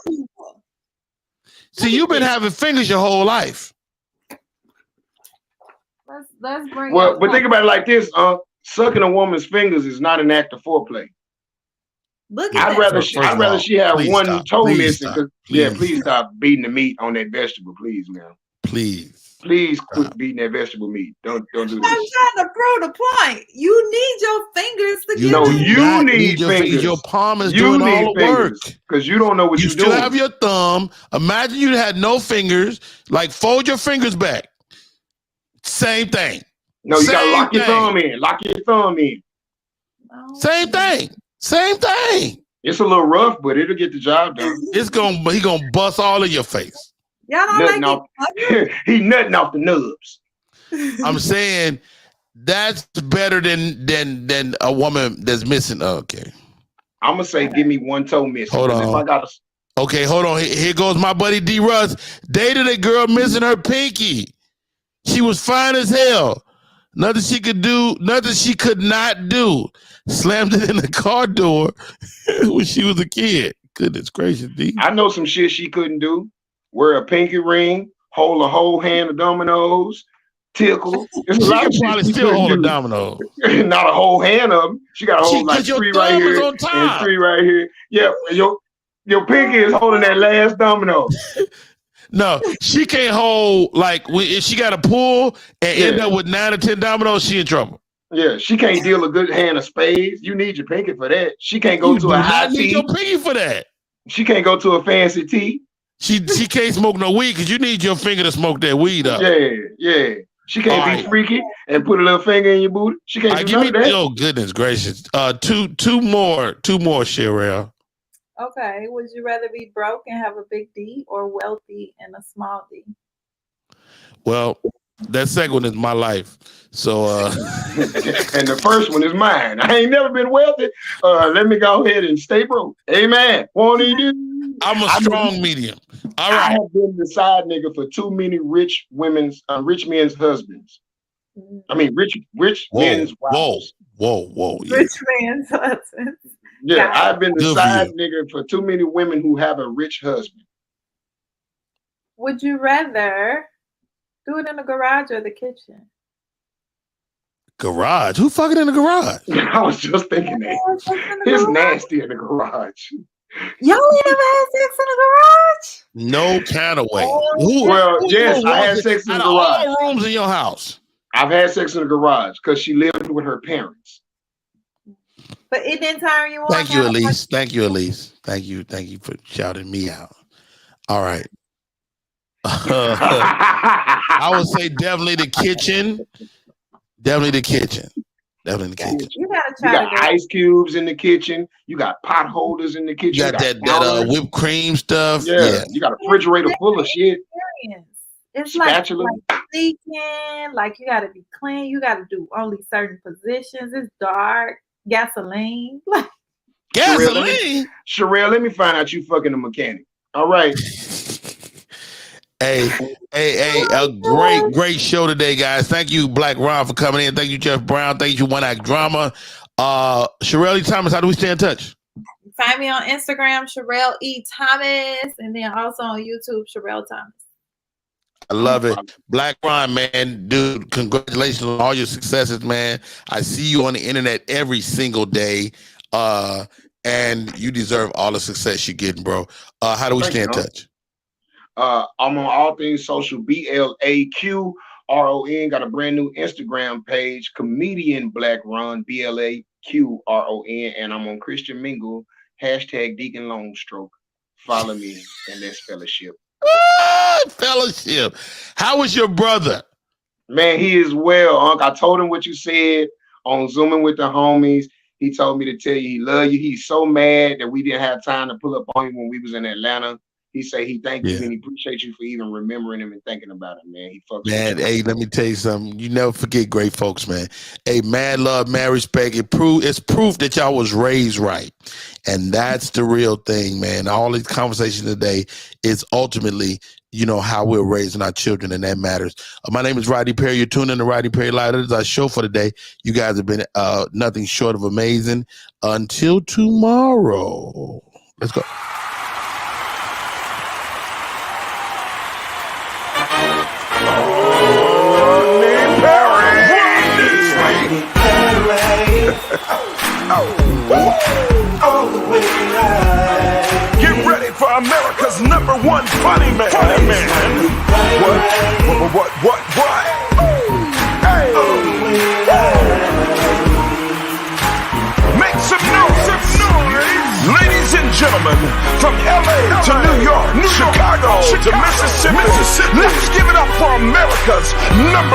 See, you've been having fingers your whole life. Let's bring. Well, but think about it like this: sucking a woman's fingers is not an act of foreplay. Look at I'd rather she have one toe missing. Please stop beating the meat on that vegetable, please, man. Please quit beating that vegetable meat. Don't do this. I'm trying to prove the point. You need your fingers to get. No, you need fingers. Your palm is doing all the work because you don't know what you're doing. You still have your thumb. Imagine you had no fingers. Like fold your fingers back. Same thing. No, you gotta lock your thumb in. Lock your thumb in. Same thing. Same thing. It's a little rough, but it'll get the job done. He gonna bust all in your face. Y'all don't like he nutting off the nubs. I'm saying that's better than a woman that's missing. Okay. I'm gonna say, give me one toe missing. Hold on. Okay, hold on. Here goes my buddy D. Russ. Dated a girl missing her pinky. She was fine as hell. Nothing she could do. Nothing she could not do. Slammed it in the car door when she was a kid. Goodness gracious, D. I know some shit she couldn't do. Wear a pinky ring, hold a whole hand of dominoes, tickle. She can probably still hold a domino. Not a whole hand of them. She got to hold like 3 right here and 3 right here. Yeah, your pinky is holding that last domino. No, she can't hold, like, if she got to pull and end up with 9 or 10 dominoes, she in trouble. Yeah, she can't deal a good hand of spades. You need your pinky for that. She can't go to a high tea. You need your pinky for that. She can't go to a fancy tea. She can't smoke no weed because you need your finger to smoke that weed up. Yeah. She can't be freaky and put a little finger in your booty. She can't do none of that. Oh, goodness gracious. Two more, Sherelle. Okay. Would you rather be broke and have a big D or wealthy and a small D? Well, that second one is my life. So and the first one is mine. I ain't never been wealthy. Let me go ahead and stay broke. Amen. Won't he do? I'm a strong medium. All right. I have been the side nigga for too many rich men's husbands. I mean, rich men's wives. Whoa. Rich man's husbands. Yeah, I've been the side nigga for too many women who have a rich husband. Would you rather do it in the garage or the kitchen? Garage? Who fucking in the garage? I was just thinking that. It's nasty in the garage. Y'all ain't never had sex in the garage? No kind of way. Yes, I had sex in the garage. All rooms in your house. I've had sex in the garage because she lived with her parents. But it didn't tire you on. Thank you, Elise. Thank you for shouting me out. All right. I would say definitely the kitchen. Definitely the kitchen. You got ice cubes in the kitchen. You got pot holders in the kitchen. You got that whipped cream stuff. Yeah. You got a refrigerator full of shit. It's spatula. like leaking. Like you got to be clean. You got to do only certain positions. It's dark. Gasoline. Gasoline? Sherelle, let me find out you fucking a mechanic. All right. Hey, a great show today, guys. Thank you, Black Ron, for coming in. Thank you, Jeff Brown. Thank you, One Act Drama. Sherelle Thomas, how do we stay in touch? Find me on Instagram, Sherelle E. Thomas, and then also on YouTube, Sherelle Thomas. I love it. Black Ron, man, dude, congratulations on all your successes, man. I see you on the internet every single day, and you deserve all the success you're getting, bro. How do we stay in touch? I'm on all things social, BLAQRON. Got a brand new Instagram page, Comedian Black Ron, BLAQRON, and I'm on Christian Mingle, #Deacon Longstroke. Follow me, and that's fellowship. Fellowship. How was your brother? Man, he is well, Unc. I told him what you said on Zooming with the homies. He told me to tell you he love you. He's so mad that we didn't have time to pull up on him when we was in Atlanta. He say he thank you and he appreciate you for even remembering him and thinking about him, man. He fucks man, hey, let me tell you something. You never forget great folks, man. Hey, mad love, mad respect. It's proof that y'all was raised right. And that's the real thing, man. All these conversations today is ultimately, you know, how we're raising our children, and that matters. My name is Rodney Perry. You're tuning in to Rodney Perry Live. That is our show for today. You guys have been nothing short of amazing. Until tomorrow. Let's go. Get ready for America's #1 funny man. What? Hey. Make some noise. Ladies and gentlemen, from LA to New York, Chicago to Mississippi, let's give it up for America's #1